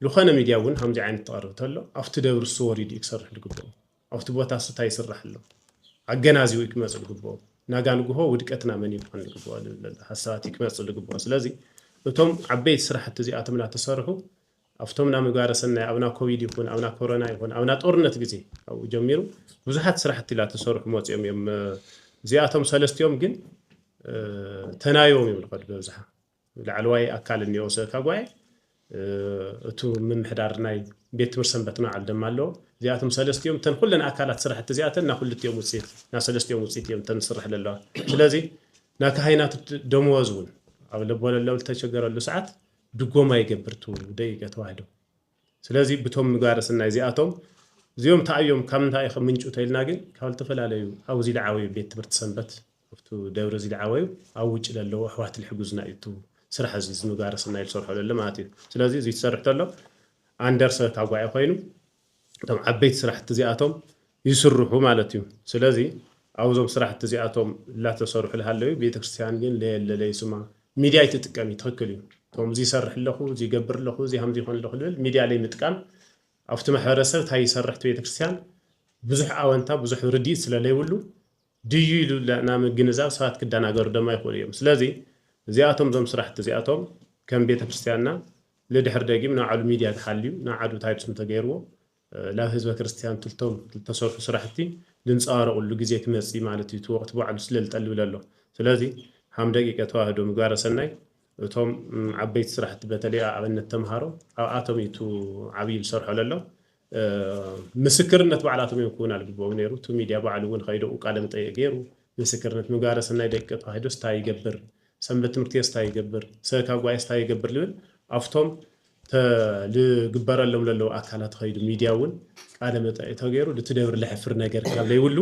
ልኾነ ሚድያ እውን ሃምዚ ዓይነት ተቐርብ ተሎ ኣብቲ ደብርሱ ወሪዱ ክሰርሕ ልግብኦ ኣብቲ ቦታ ስታ ይስራሕ ኣሎ ኣገናዚኡ ክመጽእ ልግብኦ ናጋ ንግሆ ውድቀትና መን ይኮን ልግብኦ ሓሳባት ክመጽእ ልግብኦ ስለዚ እቶም ዓበይቲ ስራሕቲ እዚኣቶም እናተሰርሑ ኣብቶም ና ምግባረ ሰናይ ኣብና ኮቪድ ይኹን ኣብና ኮሮና ይኹን ኣብና ጦርነት ግዜ ኣብ ጀሚሩ ብዙሓት ስራሕቲ ላተሰርሑ መጽኦም እዮም እዚኣቶም ሰለስቲኦም ግን ተናዮም ይምልከት በብዝሓ ላዕለዋይ ኣካል እንየው ሰካ ጓይ እቱ ምምሕዳር ናይ ቤት ትምህርቲ ሰንበትና ዓልደማ ኣሎ እዚኣቶም ሰለስቲኦም ተን ኩለን ኣካላት ስራሕቲ እዚኣተን ና ኩልቲኦም ውፅኢት ና ሰለስቲኦም ውፅኢት እዮም ተንስራሕ ዘለዋ ስለዚ ና ካህናት ደመወዝ እውን ኣብ ለቦለለው ተቸገረሉ ሰዓት ድጎማ ይገብርቱ ደቂቀ ተዋህዶ ስለዚ ብቶም ምግባረ ሰናይ እዚኣቶም እዚኦም ታእዮም ካብ እንታይ ምንጩ ተይልና ግን ካብ ተፈላለዩ ኣብዚ ለዓወዩ ቤት ትምህርቲ ሰንበት ኣብቱ ደብረ እዚ ለዓወዩ ኣብ ውጭ ለለው ኣሕዋት ልሕጉዝና እቱ ስራሕ እዚ ምግባረ ሰናይ ዝሰርሑ ዘሎ ማለት እዩ ስለዚ እዚ ተሰርሕ ተሎ ኣንደር ሰካ ጓይ ኮይኑ እቶም ዓበይቲ ስራሕቲ እዚኣቶም ይስርሑ ማለት እዩ ስለዚ ኣብዞም ስራሕቲ እዚኣቶም ላተሰርሑ ለሃለዩ ቤተክርስትያን ግን ለይስማ ሚድያ ይትጥቀም ይትክክል እዩ ቶም እዚ ይሰርሕ ኣለኹ እዚ ይገብር ኣለኹ እዚ ሃምዚ ይኾን ኣለኹ ልብል ሚድያ ላይ ምጥቃም ኣብቲ ማሕበረሰብ ታይ ይሰርሕ ቤተክርስትያን ብዙሕ ኣወንታ ብዙሕ ርዲእ ስለለይብሉ ድዩ ኢሉ ና ምግንዛብ ሰባት ክዳናገሩ ደማ ይኽእሉ እዮም ስለዚ እዚኣቶም ዞም ስራሕቲ እዚኣቶም ከም ቤተክርስትያንና ለድሕር ደጊም ናዓሉ ሚድያ ተሓልዩ ናዓዱ ታይፕስም ተገይርዎ ላብ ህዝበ ክርስቲያን ትልቶም ተሰርሑ ስራሕቲ ልንፃረቁሉ ግዜ ክመጽእ ማለት እዩ ወቅት በዓሉ ስለልጠልብል ኣሎ ስለዚ ሃም ደቂቀ ተዋህዶ ምግባረ ሰናይ እቶም ዓበይቲ ስራሕቲ በተለይ ኣብነት ተምሃሮ ኣብኣቶም ኢቱ ዓብይ ዝሰርሑ ዘሎ ምስክርነት በዓላቶም ይኩን አልግቦም ነይሩ ቱ ሚድያ በዓሉ እውን ኸይዶ ቃለ መጠይቅ ገይሩ ምስክርነት ምግባረ ሰናይ ደቂቀ ተዋህዶ ስታይ ይገብር ሰንበት ትምህርቲ ስታይ ይገብር ሰካ ጓይ ስታይ ይገብር ልብል ኣፍቶም ልግበረሎም ለለው ኣካላት ኸይዱ ሚድያ እውን ቃለ መጠይቅ ተገይሩ ልትደብር ለሕፍር ነገር ካብ ዘይብሉ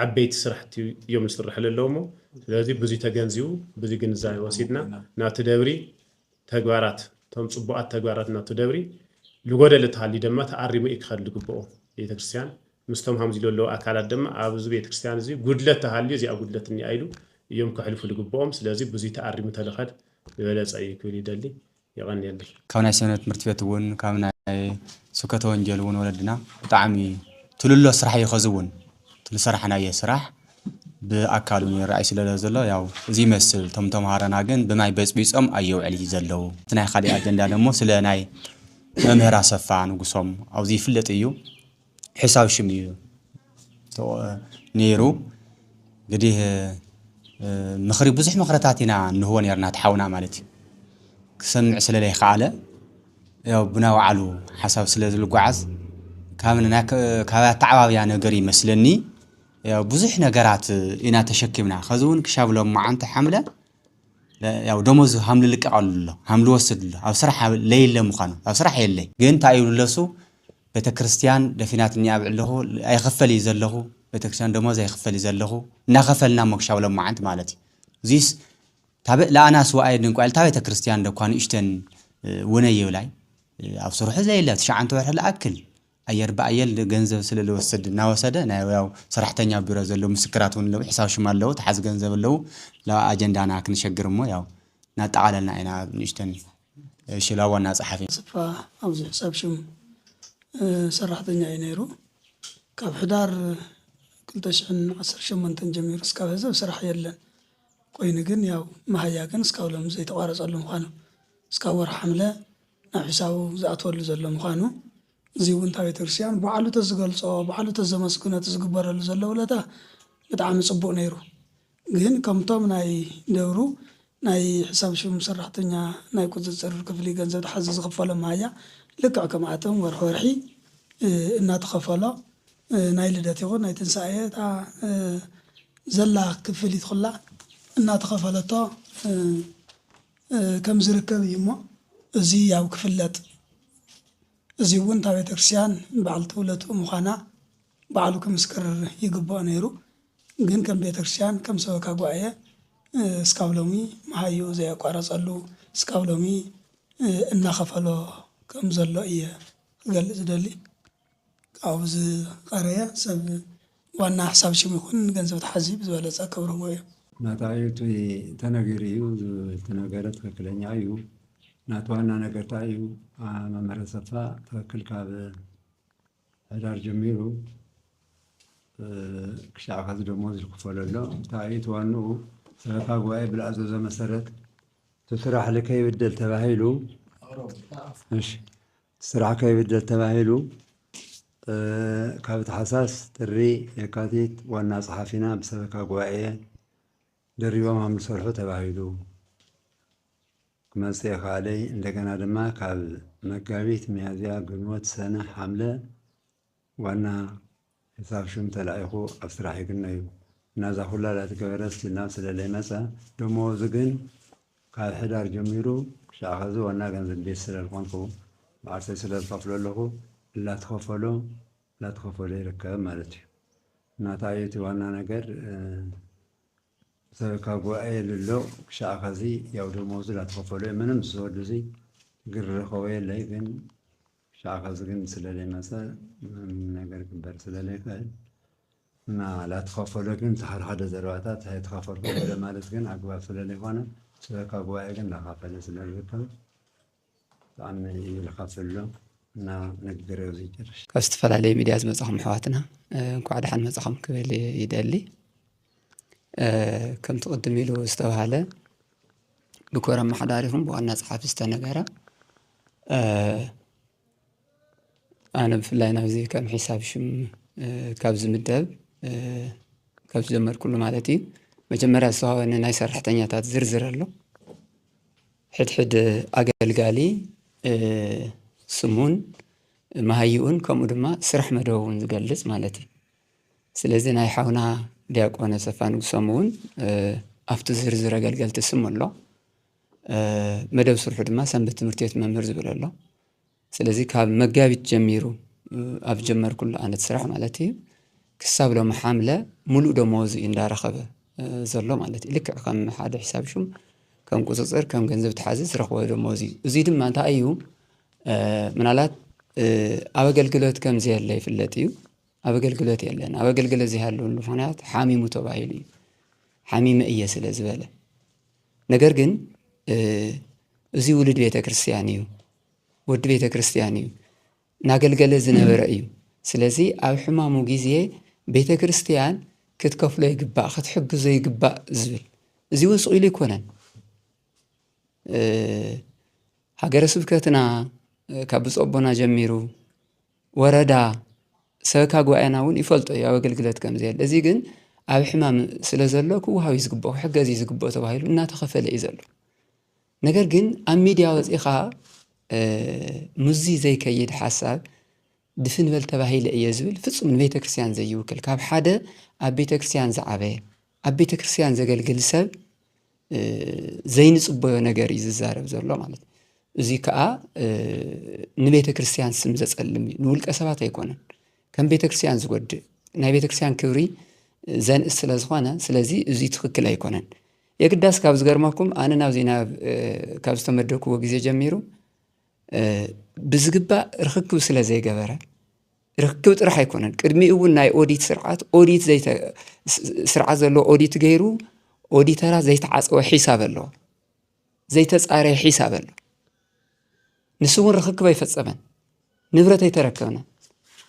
ዓበይቲ ስራሕቲ እዮም ዝስራሕ ዘለዎሞ ስለዚ ብዙ ተገንዚቡ ብዙ ግንዛቤ ወሲድና ናቲ ደብሪ ተግባራት ቶም ጽቡቃት ተግባራት ናቲ ደብሪ ልጎደለ ተሃሊ ደማ ተኣሪሙ ይክኸል ልግብኦ ቤተክርስትያን ምስቶም ሃምዚ ለለው ኣካላት ደማ ኣብዚ ቤተክርስትያን እዚ ጉድለት ተሃሊ እዚ ኣብ ጉድለት እንይሉ እዮም ክሕልፉ ልግብኦም ስለዚ ብዙ ተኣሪሙ ተለኸድ ዝበለጸ ይክእል ይደሊ ይቐንየሉ ካብ ናይ ሰንበት ትምህርቲ ቤት እውን ካብ ናይ ስብከተ ወንጌል እውን ወለድና ብጣዕሚ ትልሎ ስራሕ ይኸዝውን ትልሰራሕናየ ስራሕ ብኣካሉ ይረኣይ ስለለ ዘሎ ያው እዚ መስል ቶም ተምሃረና ግን ብማይ በፅቢፆም ኣየውዕል ዘለው ናይ ካሊእ ኣጀንዳ ደሞ ስለ ናይ መምህር ኣሰፋ ንጉሶም ኣብዚ ይፍለጥ እዩ ሒሳብ ሽም እዩ ነይሩ እንግዲህ ምኽሪ ብዙሕ ምኽርታት ኢና ንህቦ ነርና ተሓውና ማለት እዩ ክሰምዕ ስለለይ ከኣለ ያው ብና ባዕሉ ሓሳብ ስለ ዝልጓዓዝ ካብ ተዓባብያ ነገር ይመስለኒ ያው ብዙሕ ነገራት ኢና ተሸኪምና ከዝውን ክሻብሎም ማዓንተ ሓምለ ያው ደሞዝ ሃምል ልቀቃሉ ሃምል ወስድሉ ኣብ ስራሕ ለይለ ምዃኑ ኣብ ስራሕ የለይ ግን ታይብሉለሱ ቤተክርስትያን ደፊናትኒ ኣብዕለኹ ኣይኸፈል እዩ ዘለኹ ቤተክርስትያን ደሞዝ ኣይኸፈል እዩ ዘለኹ እናኸፈልና መክሻብሎም ማዓንት ማለት እዩ እዚስ ታበ ለኣናስ ወኣይ ድንቋል ታበ ቤተክርስትያን ደኳን እሽተን ወነየው ላይ ኣብ ስሩሕ ዘይለ 9 ወርሕ ለኣክል ኣየር በኣየል ገንዘብ ስለለወሰድ እናወሰደ ናይ ያው ሰራሕተኛ ቢሮ ዘለው ምስክራት እውን ለው ሒሳብ ሽም ኣለው ተሓዝ ገንዘብ ኣለው ለኣጀንዳና ክንሸግርሞ ያው ናጠቃለልና ኢና ንሽተን ሽላዋና ጸሓፊ ስፋ ኣብዚ ሒሳብ ሽም ሰራሕተኛ ነይሩ ካብ ሕዳር 2018 ጀሚሩ እስካብ ህዝብ ስራሕ የለን ኮይኑ ግን ያው ማህያ ግን እስካብ ሎም ዘይተቋረጸሉ ምዃኑ እስካብ ወር ሓምለ ናብ ሒሳቡ ዝኣትወሉ ዘሎ ምዃኑ እዚ እውን እታ ቤተክርስትያን ባዕሉ ተዝገልጾ ባዕሉ ተዘመስግኖ ዝግበረሉ ዘሎ ውለታ ብጣዕሚ ጽቡቕ ነይሩ ግን ከምቶም ናይ ደብሩ ናይ ሕሳብ ሹም ሰራሕተኛ ናይ ቁፅፅር ክፍሊ ገንዘብ ተሓዚ ዝኽፈሎ ማያ ልክዕ ከምኣቶም ወርሒ እናተኸፈሎ ናይ ልደት ይኹን ናይ ትንሳኤ እታ ዘላ ክፍሊት ኩላ እናተኸፈለቶ ከም ዝርከብ እዩ እሞ እዚ ያው ክፍለጥ እዚ እውን እታ ቤተክርስትያን በዓልቲ ውለቱ ምዃና ባዕሉ ክምስክር ይግባእ ነይሩ ግን ከም ቤተክርስትያን ከም ሰበካ ጉባኤ እስካብ ሎሚ መሃዩ ዘየቋረፀሉ እስካብ ሎሚ እናኸፈሎ ከም ዘሎ እየ ክገልጽ ዝደሊ ካብኡ ዝቐረየ ሰብ ዋና ሕሳብ ሽም ይኹን ገንዘብ ተሓዚ ብዝበለፀ ከብርዎ እዩ ናታዩቱ ተነገር እዩ ተነገረ ትክክለኛ እዩ ናት ዋና ነገር እንታይ እዩ መምህር ሰፋ ትክክል ካብ ሕዳር ጀሚሩ ክሻዕ ከዚ ደሞዝ ዝክፈለሎ እንታይ እዩ ዋንኡ ሰበካ ጉባኤ ብልኣዘዞ መሰረት ስራሕ ከይብደል ተባሂሉ ስራሕ ከይብደል ተባሂሉ ካብ ታሕሳስ ጥሪ የካቲት ዋና ጸሓፊና ብሰበካ ጉባኤ ደሪቦም ሃም ዝሰርሑ ተባሂሉ ክመጽእ ካለይ እንደገና ድማ ካብ መጋቢት ሚያዝያ ግንቦት ሰነ ሐምለ ዋና ሕሳብ ሹም ተላኢኹ ኣብ ስራሕ ይግነዩ እናዛ ኩላ ላትገበረስ ናብ ስለለይ መፀ ደሞዙ ግን ካብ ሕዳር ጀሚሩ ክሻዕ ከዚ ዋና ገንዘብ ቤት ስለልኮንኩ ብዓርሰይ ስለዝከፍሎ ኣለኹ ላትኸፈሎ ይርከብ ማለት እዩ እናታይ እቲ ዋና ነገር ሰበካ ጉባኤ ልሎ ክሻዕ ከዚ ያው ደሞዙ ላትኸፈሎ ምንም ዝወዱ እዚ ግርኸወ የለይ ግን ክሻዕ ከዚ ግን ስለለይ መፀ ነገር ግበር ስለለይ ይኽእል እና ላትኸፈሎ ግን ሓደ ዘረባታት ተኸፈልኩ ማለት ግን ኣግባብ ስለለይኮነ ሰበካ ጉባኤ ግን ላኻፈለ ስለዝርከብ ብጣዕሚ እዩ ዝኸፍሎ እና ንግግር እዚ ይጨርሽ ካብ ዝተፈላለዩ ሚድያ ዝመፅኹም ኣሕዋትና እንኳዕ ደሓን መፅኹም ክብል ይደሊ ከም ትቕድም ኢሉ ዝተባሃለ ብኮር ኣመሓዳሪኹም ብዋና ጸሓፊ ዝተነገረ ኣነ ብፍላይ ናብዚ ከም ሒሳብ ሽም ካብ ዝምደብ ካብ ዝጀመርኩሉ ማለት እዩ መጀመርያ ዝተዋወነ ናይ ሰራሕተኛታት ዝርዝር ኣሎ ሕድሕድ ኣገልጋሊ ስሙን መሃይኡን ከምኡ ድማ ስራሕ መደቡን ዝገልጽ ማለት እዩ ስለዚ ናይ ሓውና ዲያቆን ሰፋ ንጉሶም እውን ኣብቲ ዝርዝር ኣገልገልቲ ስም ኣሎ መደብ ስርሑ ድማ ሰንበት ትምህርቲ ቤት መምህር ዝብል ኣሎ ስለዚ ካብ መጋቢት ጀሚሩ ኣብ ጀመርኩሉ ኣነት ስራሕ ማለት እዩ ክሳብ ሎሚ ሓምለ ሙሉእ ደመወዝ እንዳረኸበ ዘሎ ማለት እዩ ልክዕ ከም ሓደ ሒሳብ ሹም ከም ቁፅፅር ከም ገንዘብ ተሓዚ ዝረኽቦ ደመወዝ እዩ እዚ ድማ እንታይ እዩ ምናልባት ኣብ ኣገልግሎት ከምዚ የለ ይፍለጥ እዩ ኣብ ኣገልግሎት የለን ኣብ ኣገልግሎት ዘይሃለወሉ ምክንያት ሓሚሙ ተባሂሉ እዩ ሓሚመ እየ ስለ ዝበለ ነገር ግን እዚ ውሉድ ቤተ ክርስቲያን እዩ ወዲ ቤተ ክርስቲያን እዩ ናገልገለ ዝነበረ እዩ ስለዚ ኣብ ሕማሙ ግዜ ቤተ ክርስቲያን ክትከፍሎ ይግባእ ክትሕግዞ ይግባእ ዝብል እዚ ወስኡ ኢሉ ይኮነን ሃገረ ስብከትና ካብ ብፀቦና ጀሚሩ ወረዳ ሰበካ ጉባኤና እውን ይፈልጦ እዩ ኣብ ኣገልግሎት ከምዚ የለ እዚ ግን ኣብ ሕማም ስለ ዘሎ ክውሃብ እዩ ዝግብኦ ክሕገዝ እዩ ዝግብኦ ተባሂሉ እናተኸፈለ እዩ ዘሎ ነገር ግን ኣብ ሚድያ ወፂኻ ሙዚ ዘይከይድ ሓሳብ ድፍን በል ተባሂለ እየ ዝብል ፍጹም ንቤተ ክርስቲያን ዘይውክል ካብ ሓደ ኣብ ቤተ ክርስቲያን ዝዓበየ ኣብ ቤተ ክርስቲያን ዘገልግል ሰብ ዘይንጽበዮ ነገር እዩ ዝዛረብ ዘሎ ማለት እዚ ከዓ ንቤተ ክርስቲያን ስም ዘጸልም እዩ ንውልቀ ሰባት ኣይኮነን ከም ቤተ ክርስቲያን ዝጎድእ ናይ ቤተ ክርስቲያን ክብሪ ዘንእስ ስለ ዝኾነ ስለዚ እዚ ትክክል ኣይኮነን የግዳስ ካብ ዝገርመኩም ኣነ ናብዚ ካብ ዝተመደብክዎ ግዜ ጀሚሩ ብዝግባእ ርክክብ ስለ ዘይገበረ ርክክብ ጥራሕ ኣይኮነን ቅድሚ እውን ናይ ኦዲት ስርዓት ስርዓት ዘለዎ ኦዲት ገይሩ ኦዲተራት ዘይተዓፀወ ሒሳብ ኣለዎ ዘይተፃረየ ሒሳብ ኣሎ ንሱ እውን ርክክብ ኣይፈፀመን ንብረት ኣይተረከብና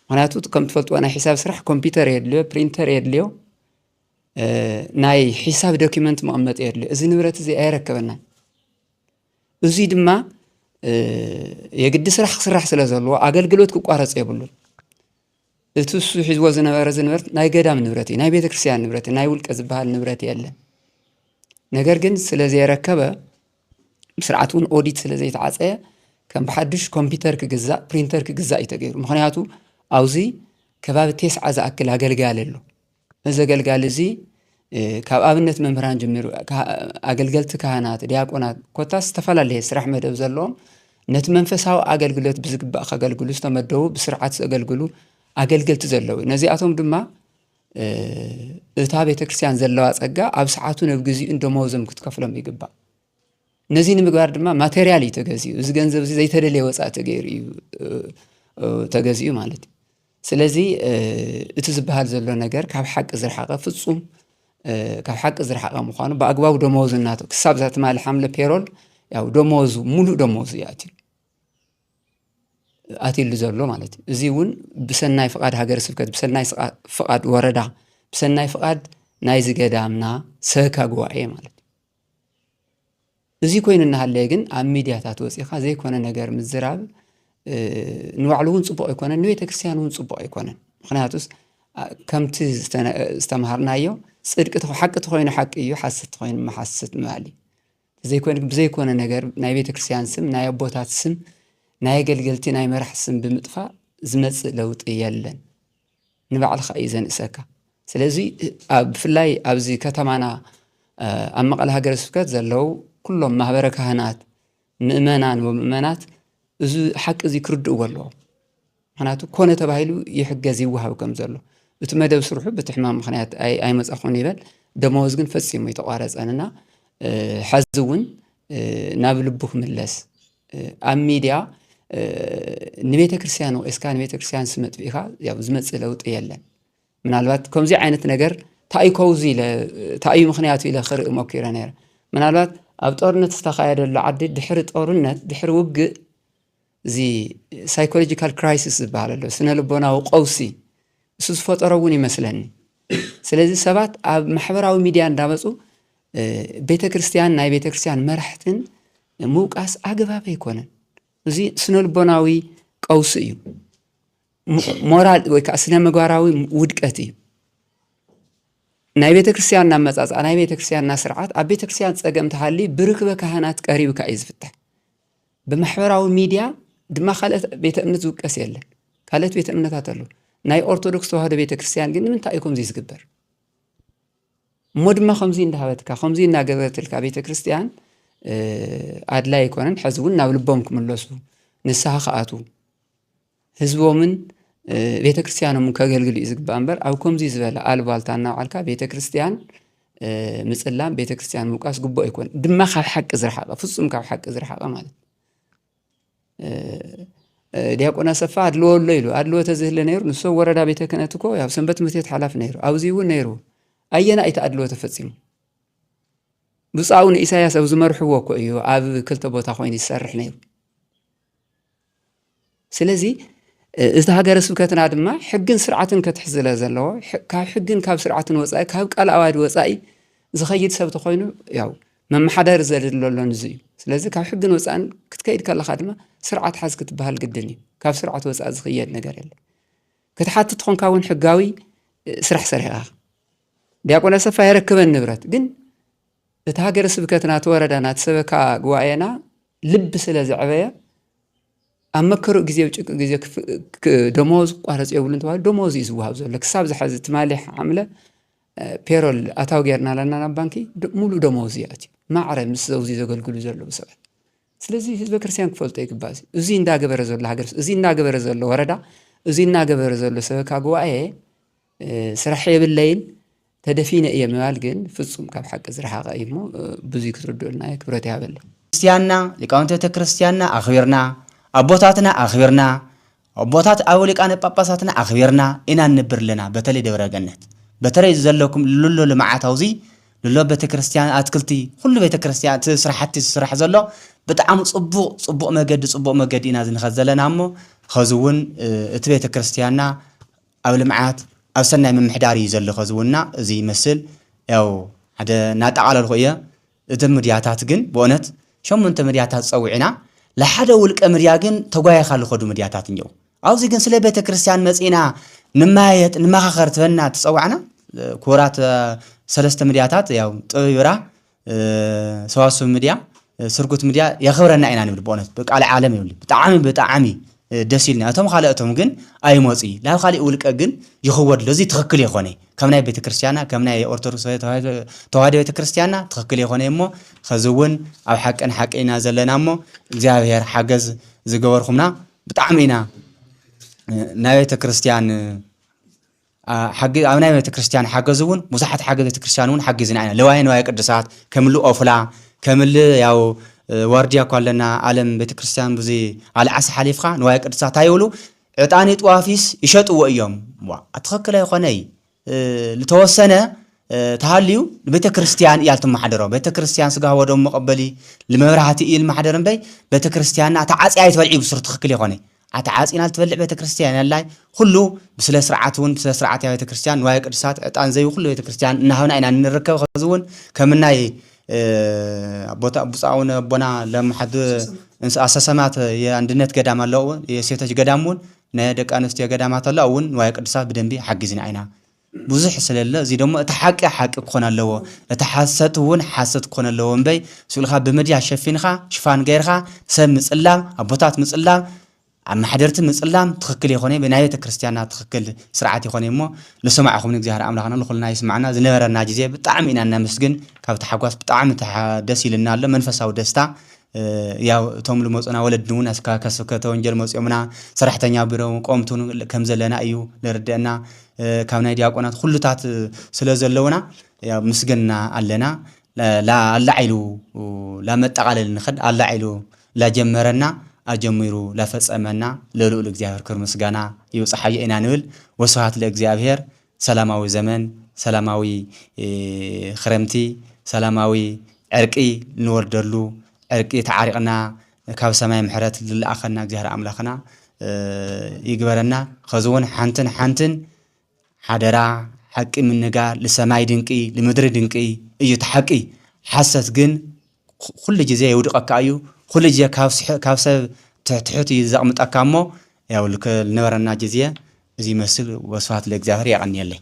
ምክንያቱ ከም ትፈልጥዎ ናይ ሒሳብ ስራሕ ኮምፒተር የድልዮ ፕሪንተር የድልዮ ናይ ሒሳብ ዶኪመንት መቐመጢ የድልዮ እዚ ንብረት እዚ ኣይረከበናን እዚ ድማ የግድ ስራሕ ክስራሕ ስለ ዘለዎ ኣገልግሎት ክቋረጽ የብሉን እቲ እሱ ሒዝዎ ዝነበረ ንብረት ናይ ገዳም ንብረት እዩ ናይ ቤተክርስትያን ንብረት ናይ ውልቀ ዝበሃል ንብረት የለን ነገር ግን ስለ ዘይረከበ ስርዓት እውን ኦዲት ስለ ዘይተዓፀየ ከም ብሓድሽ ኮምፒውተር ክግዛእ ፕሪንተር ክግዛእ ይተገይሩ ምክንያቱ ኣብዚ ከባቢ 9 ዝኣክል ኣገልጋሊ ኣሎ እዚ ኣገልጋሊ እዚ ካብ ኣብነት መምህራን ጀሚሩ ኣገልገልቲ ካህናት ዲያቆናት ኮታስ ተፈላለየ ስራሕ መደብ ዘለዎም ነቲ መንፈሳዊ ኣገልግሎት ብዝግባእ ከገልግሉ ዝተመደቡ ብስርዓት ዘገልግሉ ኣገልገልቲ ዘለዉ ነዚኣቶም ድማ እታ ቤተክርስትያን ዘለዋ ጸጋ ኣብ ሰዓቱ ናብ ግዚኡ ደሞዞም ክትከፍሎም ይግባእ ነዚ ንምግባር ድማ ማቴሪያል ይተገዚኡ እዚ ገንዘብ እዚ ዘይተደለየ ወጻእ ተገይሩ እዩ ተገዚኡ ማለት እዩ ስለዚ እቲ ዝበሃል ዘሎ ነገር ካብ ሓቂ ዝረሓቐ ፍጹም ካብ ሓቂ ዝረሓቐ ምዃኑ ብኣግባቡ ደሞዝ እናቶ ክሳብ ዛትማሊ ሓምለ ፔሮል ያው ደሞዝ ሙሉእ ደሞዝ ያቲ ኣቲሉ ዘሎ ማለት እዩ እዚ እውን ብሰናይ ፍቃድ ሃገረ ስብከት ብሰናይ ፍቃድ ወረዳ ብሰናይ ፍቃድ ናይ ዝገዳምና ሰካ ጉባኤ ማለት እዚ ኮይኑ እናሃለየ ግን ኣብ ሚድያታት ወፂኻ ዘይኮነ ነገር ምዝራብ ንባዕሉ እውን ጽቡቕ ኣይኮነን ንቤተክርስትያን እውን ጽቡቕ ኣይኮነን ምክንያቱስ ከምቲ ዝተምሃርናዮ ጽድቂ ሓቂ ተኮይኑ ሓቂ እዩ ሓሰት ተኮይኑ መሓሰት ማለት ዘይኮነ ነገር ናይ ቤተክርስትያን ስም ናይ ኣቦታት ስም ናይ ኣገልገልቲ ናይ መራሕ ስም ብምጥፋእ ዝመጽእ ለውጢ የለን ንባዕልኻ እዩ ዘንእሰካ ስለዚ ብፍላይ ኣብዚ ከተማና ኣብ መቐለ ሃገረ ስብከት ዘለው ኩሎም ማህበረ ካህናት ምእመናን ወምእመናት እዚ ሓቂ እዚ ክርድእዎ ኣለዎም ምክንያቱ ኮነ ተባሂሉ ይሕገዝ ይወሃብ ከም ዘሎ እቲ መደብ ስርሑ በቲ ሕማም ምክንያት ኣይመጻኹን ይበል ደሞዝ ግን ፈጺሙ ይተቋረጸንና ሓዚ እውን ናብ ልቡ ክምለስ ኣብ ሚድያ ንቤተ ክርስቲያን ወእስካ ንቤተ ክርስቲያን ስመጥፊኻ ያው ዝመጽእ ለውጢ የለን ምናልባት ከምዚ ዓይነት ነገር ታይኮውዚ ታዩ ምክንያቱ ኢለ ክርኢ ሞኪረ ነይረ ምናልባት ኣብ ጦርነት ዝተኻየደሉ ዓዲ ድሕሪ ጦርነት ድሕሪ ውግእ እዚ ሳይኮሎጂካል ክራይሲስ ዝበሃል ኣሎ ስነ ልቦናዊ ቀውሲ እሱ ዝፈጠሮ እውን ይመስለኒ ስለዚ ሰባት ኣብ ማሕበራዊ ሚድያ እንዳመፁ ቤተ ክርስቲያን ናይ ቤተ ክርስቲያን መራሕትን ምውቃስ ኣገባብ ኣይኮነን እዚ ስነ ልቦናዊ ቀውሲ እዩ ሞራል ወይ ከዓ ስነ ምግባራዊ ውድቀት እዩ ናይ ቤተ ክርስቲያንና መጻጻ ናይ ቤተ ክርስቲያንና ስርዓት ኣብ ቤተ ክርስቲያን ጸገም ተሃሊ ብርክበ ካህናት ቀሪብካ እዩ ዝፍታሕ ብማሕበራዊ ሚድያ ድማ ካልኦት ቤተ እምነት ዝውቀስ የለን ካልኦት ቤተ እምነታት ኣሎ ናይ ኦርቶዶክስ ተዋህዶ ቤተ ክርስቲያን ግን ንምንታይ እዩ ከምዚ ዝግበር እሞ ድማ ከምዚ እንዳሃበትካ ከምዚ እናገበረትልካ ቤተ ክርስቲያን ኣድላይ ኣይኮነን ሕዚ እውን ናብ ልቦም ክምለሱ ንስሓ ከኣቱ ህዝቦምን ቤተ ክርስቲያኖምን ከገልግሉ እዩ ዝግባእ እምበር ኣብ ከምዚ ዝበለ ኣልባልታ እናባዕልካ ቤተ ክርስቲያን ምጽላም ቤተ ክርስቲያን ምውቃስ ግቡእ ኣይኮነን ድማ ካብ ሓቂ ዝረሓቐ ፍጹም ካብ ሓቂ ዝረሓቐ ማለት ዲያቆና ሰፋ ኣድልዎ ኣሎ ኢሉ ኣድልዎ ተዝህለ ነይሩ ንሶ ወረዳ ቤተ ክህነት እኮ ያው ሰንበት ትምህርት ቤት ሓላፊ ነይሩ ኣብዚ እውን ነይሩ ኣየና እቲ ኣድልዎ ተፈጺሙ ብጻውን ኢሳያስ ኣብ ዝመርሕዎ እኮ እዩ ኣብ ክልተ ቦታ ኮይኑ ይሰርሕ ነይሩ ስለዚ እዚ ሃገረ ስብከትና ድማ ሕግን ስርዓትን ከትሕዝለ ዘለዎ ካብ ሕግን ካብ ስርዓትን ወጻኢ ካብ ቃል ኣዋዲ ወጻኢ ዝኸይድ ሰብ ተኮይኑ ያው መማሓደር ዘለሎን እዚ እዩ ስለዚ ካብ ሕግን ወጻእን ክትከይድ ከለኻ ድማ ስርዓት ሓዝ ክትበሃል ግድን እዩ ካብ ስርዓት ወጻኢ ዝኽየድ ነገር የለን ክትሓትት ኮንካ እውን ሕጋዊ ስራሕ ሰሪሕኻ ዲያቆና ሰፋ ይረክበን ንብረት ግን እቲ ሃገረ ስብከትና ተወረዳና ተሰበካ ጉባኤና ልብ ስለ ዝዕበየ ኣብ መከሩ ግዜ ውጭቅ ግዜ ደሞዝ ቋረጽ የብሉን ተባሂሉ ደሞዝ እዩ ዝወሃብ ዘሎ ክሳብ ዝሓዚ ትማሊ ሓምለ ፔሮል ኣታው ጌርና ኣለና ናብ ባንኪ ሙሉእ ደሞዝ ይኣትዩ ማዕረ ምስ ዘውዚ ዘገልግሉ ዘለዉ ሰባት ስለዚ ህዝበ ክርስቲያን ክፈልጦ ይግባእ እዚ እንዳገበረ ዘሎ ሃገር እዚ እንዳገበረ ዘሎ ወረዳ እዚ እንዳገበረ ዘሎ ሰበካ ጉባኤ ስራሕ የብለይን ተደፊነ እየ ምባል ግን ፍጹም ካብ ሓቂ ዝረሓቐ እዩ እሞ ብዙይ ክትርድኡልና ክብረት ይሃበለ ክርስቲያንና ሊቃውንተ ቤተ ክርስቲያንና ኣኽቢርና ኣቦታትና ኣኽቢርና ኣቦታት ኣብ ሊቃነ ጳጳሳትና ኣኽቢርና ኢና ንብር ኣለና በተለይ ደብረ ገነት በተለይ ዘለኩም ልሎ ልምዓታውዚ ልሎ ቤተ ክርስቲያን ኣትክልቲ ኩሉ ቤተ ክርስቲያን ስራሕቲ ዝስራሕ ዘሎ ብጣዕሚ ጽቡቕ መገዲ ኢና ዝንኸድ ዘለና እሞ ኸዚ እውን እቲ ቤተ ክርስቲያንና ኣብ ልምዓት ኣብ ሰናይ ምምሕዳር እዩ ዘሎ ኸዚ እውንና እዚ ይመስል ያው ሓደ ናጠቓለልኩ እየ እቲ ምድያታት ግን ብእውነት 8 ምድያታት ፀዊዕና لحدا ولك أمرياجن تجاي خالو خدو مدياتات نيو عاوز يجن سلا بيت كريستيان مسينا نمايت نماخرت فينا تصوعنا كورات سلست مدياتات ياو طيورا سواسو مديا سرقت مديا يخبرنا إنا نبي بونت بق على عالم يولي بتعامي دسيلنا أتوم خالقتهم جن أي موصي لا خالق ولك أجن يخود لزي تخكلي خوني كمنا بيت كريستيانا كمنا أرثوذكسية توحيد بيت كريستيانا تخكلي خوني مو خزون أو حق إن حق إنا زلنا مو زاهر حجز زجور خمنا بتعامينا نبيت كريستيان حق أو نبيت كريستيان حجزون مساحة حق بيت كريستيانون حجزنا عنا لو هين ويا قدسات كملوا أفلا كمل ياو وارديا قالنا عالم بيت كريستيان بزي على عس حليفخا نوايا قدسات هايولو عطاني طوافيس يشطوا ايام اتخكل يا خني لتوسنه تهاليو بيت كريستيان يالتم محدرو بيت كريستيان سغا ودم مقبلي لمبرحتي ال محدرن بي بيت كريستيان تعاصي ايتبلعي بسر تخكل يا خني اتعاصينا تبلع بيت كريستيان لاي كله بسل سرعاتون بسل سرعات يا بيت كريستيان نوايا قدسات عطان زي كله بيت كريستيان نحونا اينا نركب خزون كمناي بوصاون بنا لما حد اساسمات የአንድነት ገዳም አለው የሴቶች ገዳሙን ነደቅ አንስት ገዳማት አለውን ወይ ቅዱሳት በደንብ حግዝና አይና ብዙሕ ስለለ እዚ ደሞ ተሐቂ ሐቂ ኮናለዎ ተሐሰትውን ሐሰት ኮናለዎ እንበይ ስልኻ በመድያ ሸፊንኻ ሽፋን ገይርኻ ሰብ ምጽላም አቦታት ምጽላም አማሕደርት ምጽላም ትክክል ይኾነ በናይ ቤተ ክርስቲያና ትክክል ስርዓት ይኾነ እሞ ለሰማዕኹም እግዚአብሔር አምላኽና ለኹልና ይስማዕና ዝነበረና ጊዜ በጣም ኢና እናመስግን ካብ ተሐጓስ በጣም ደስ ይልና አለ መንፈሳዊ ደስታ ያው ቶም ልመጽና ወለድኑን አስካከስ ከተወንጀል መጽዮምና ሰራሕተኛ ቢሮው ቆምቱን ከም ዘለና እዩ ለርደና ካብ ናይ ዲያቆናት ሁሉታት ስለዘለውና ያው ምስገና አለና ላዓይሉ ላመጣቃለል ንخد አላዓይሉ ላጀመረና አጀምሩ ላፈጸመና ለልዑል እግዚአብሔር ክብር ምስጋና ይውጽሐየ ኢና ንብል ወስብሐት ለእግዚአብሔር ሰላማዊ ዘመን ሰላማዊ ክረምቲ ሰላማዊ ዕርቂ ንወርደሉ ዕርቂ ተዓሪቅና ካብ ሰማይ ምሕረት ዝለኣኸና እግዚአብሔር አምላኽና ይግበረና ከዝውን ሓንትን ሓደራ ሓቂ ምንጋር ለሰማይ ድንቂ ለምድሪ ድንቂ እዩ ተሐቂ ሓሰት ግን ኩሉ ግዜ ይውድቀካ እዩ ኩሉ ግዜ ካብ ሰብ ትሕት ይዘቕምጠካ እሞ ያው ልነበረና ግዜ እዚ መስል ወስብሐት ለእግዚአብሔር ያቀኒየለይ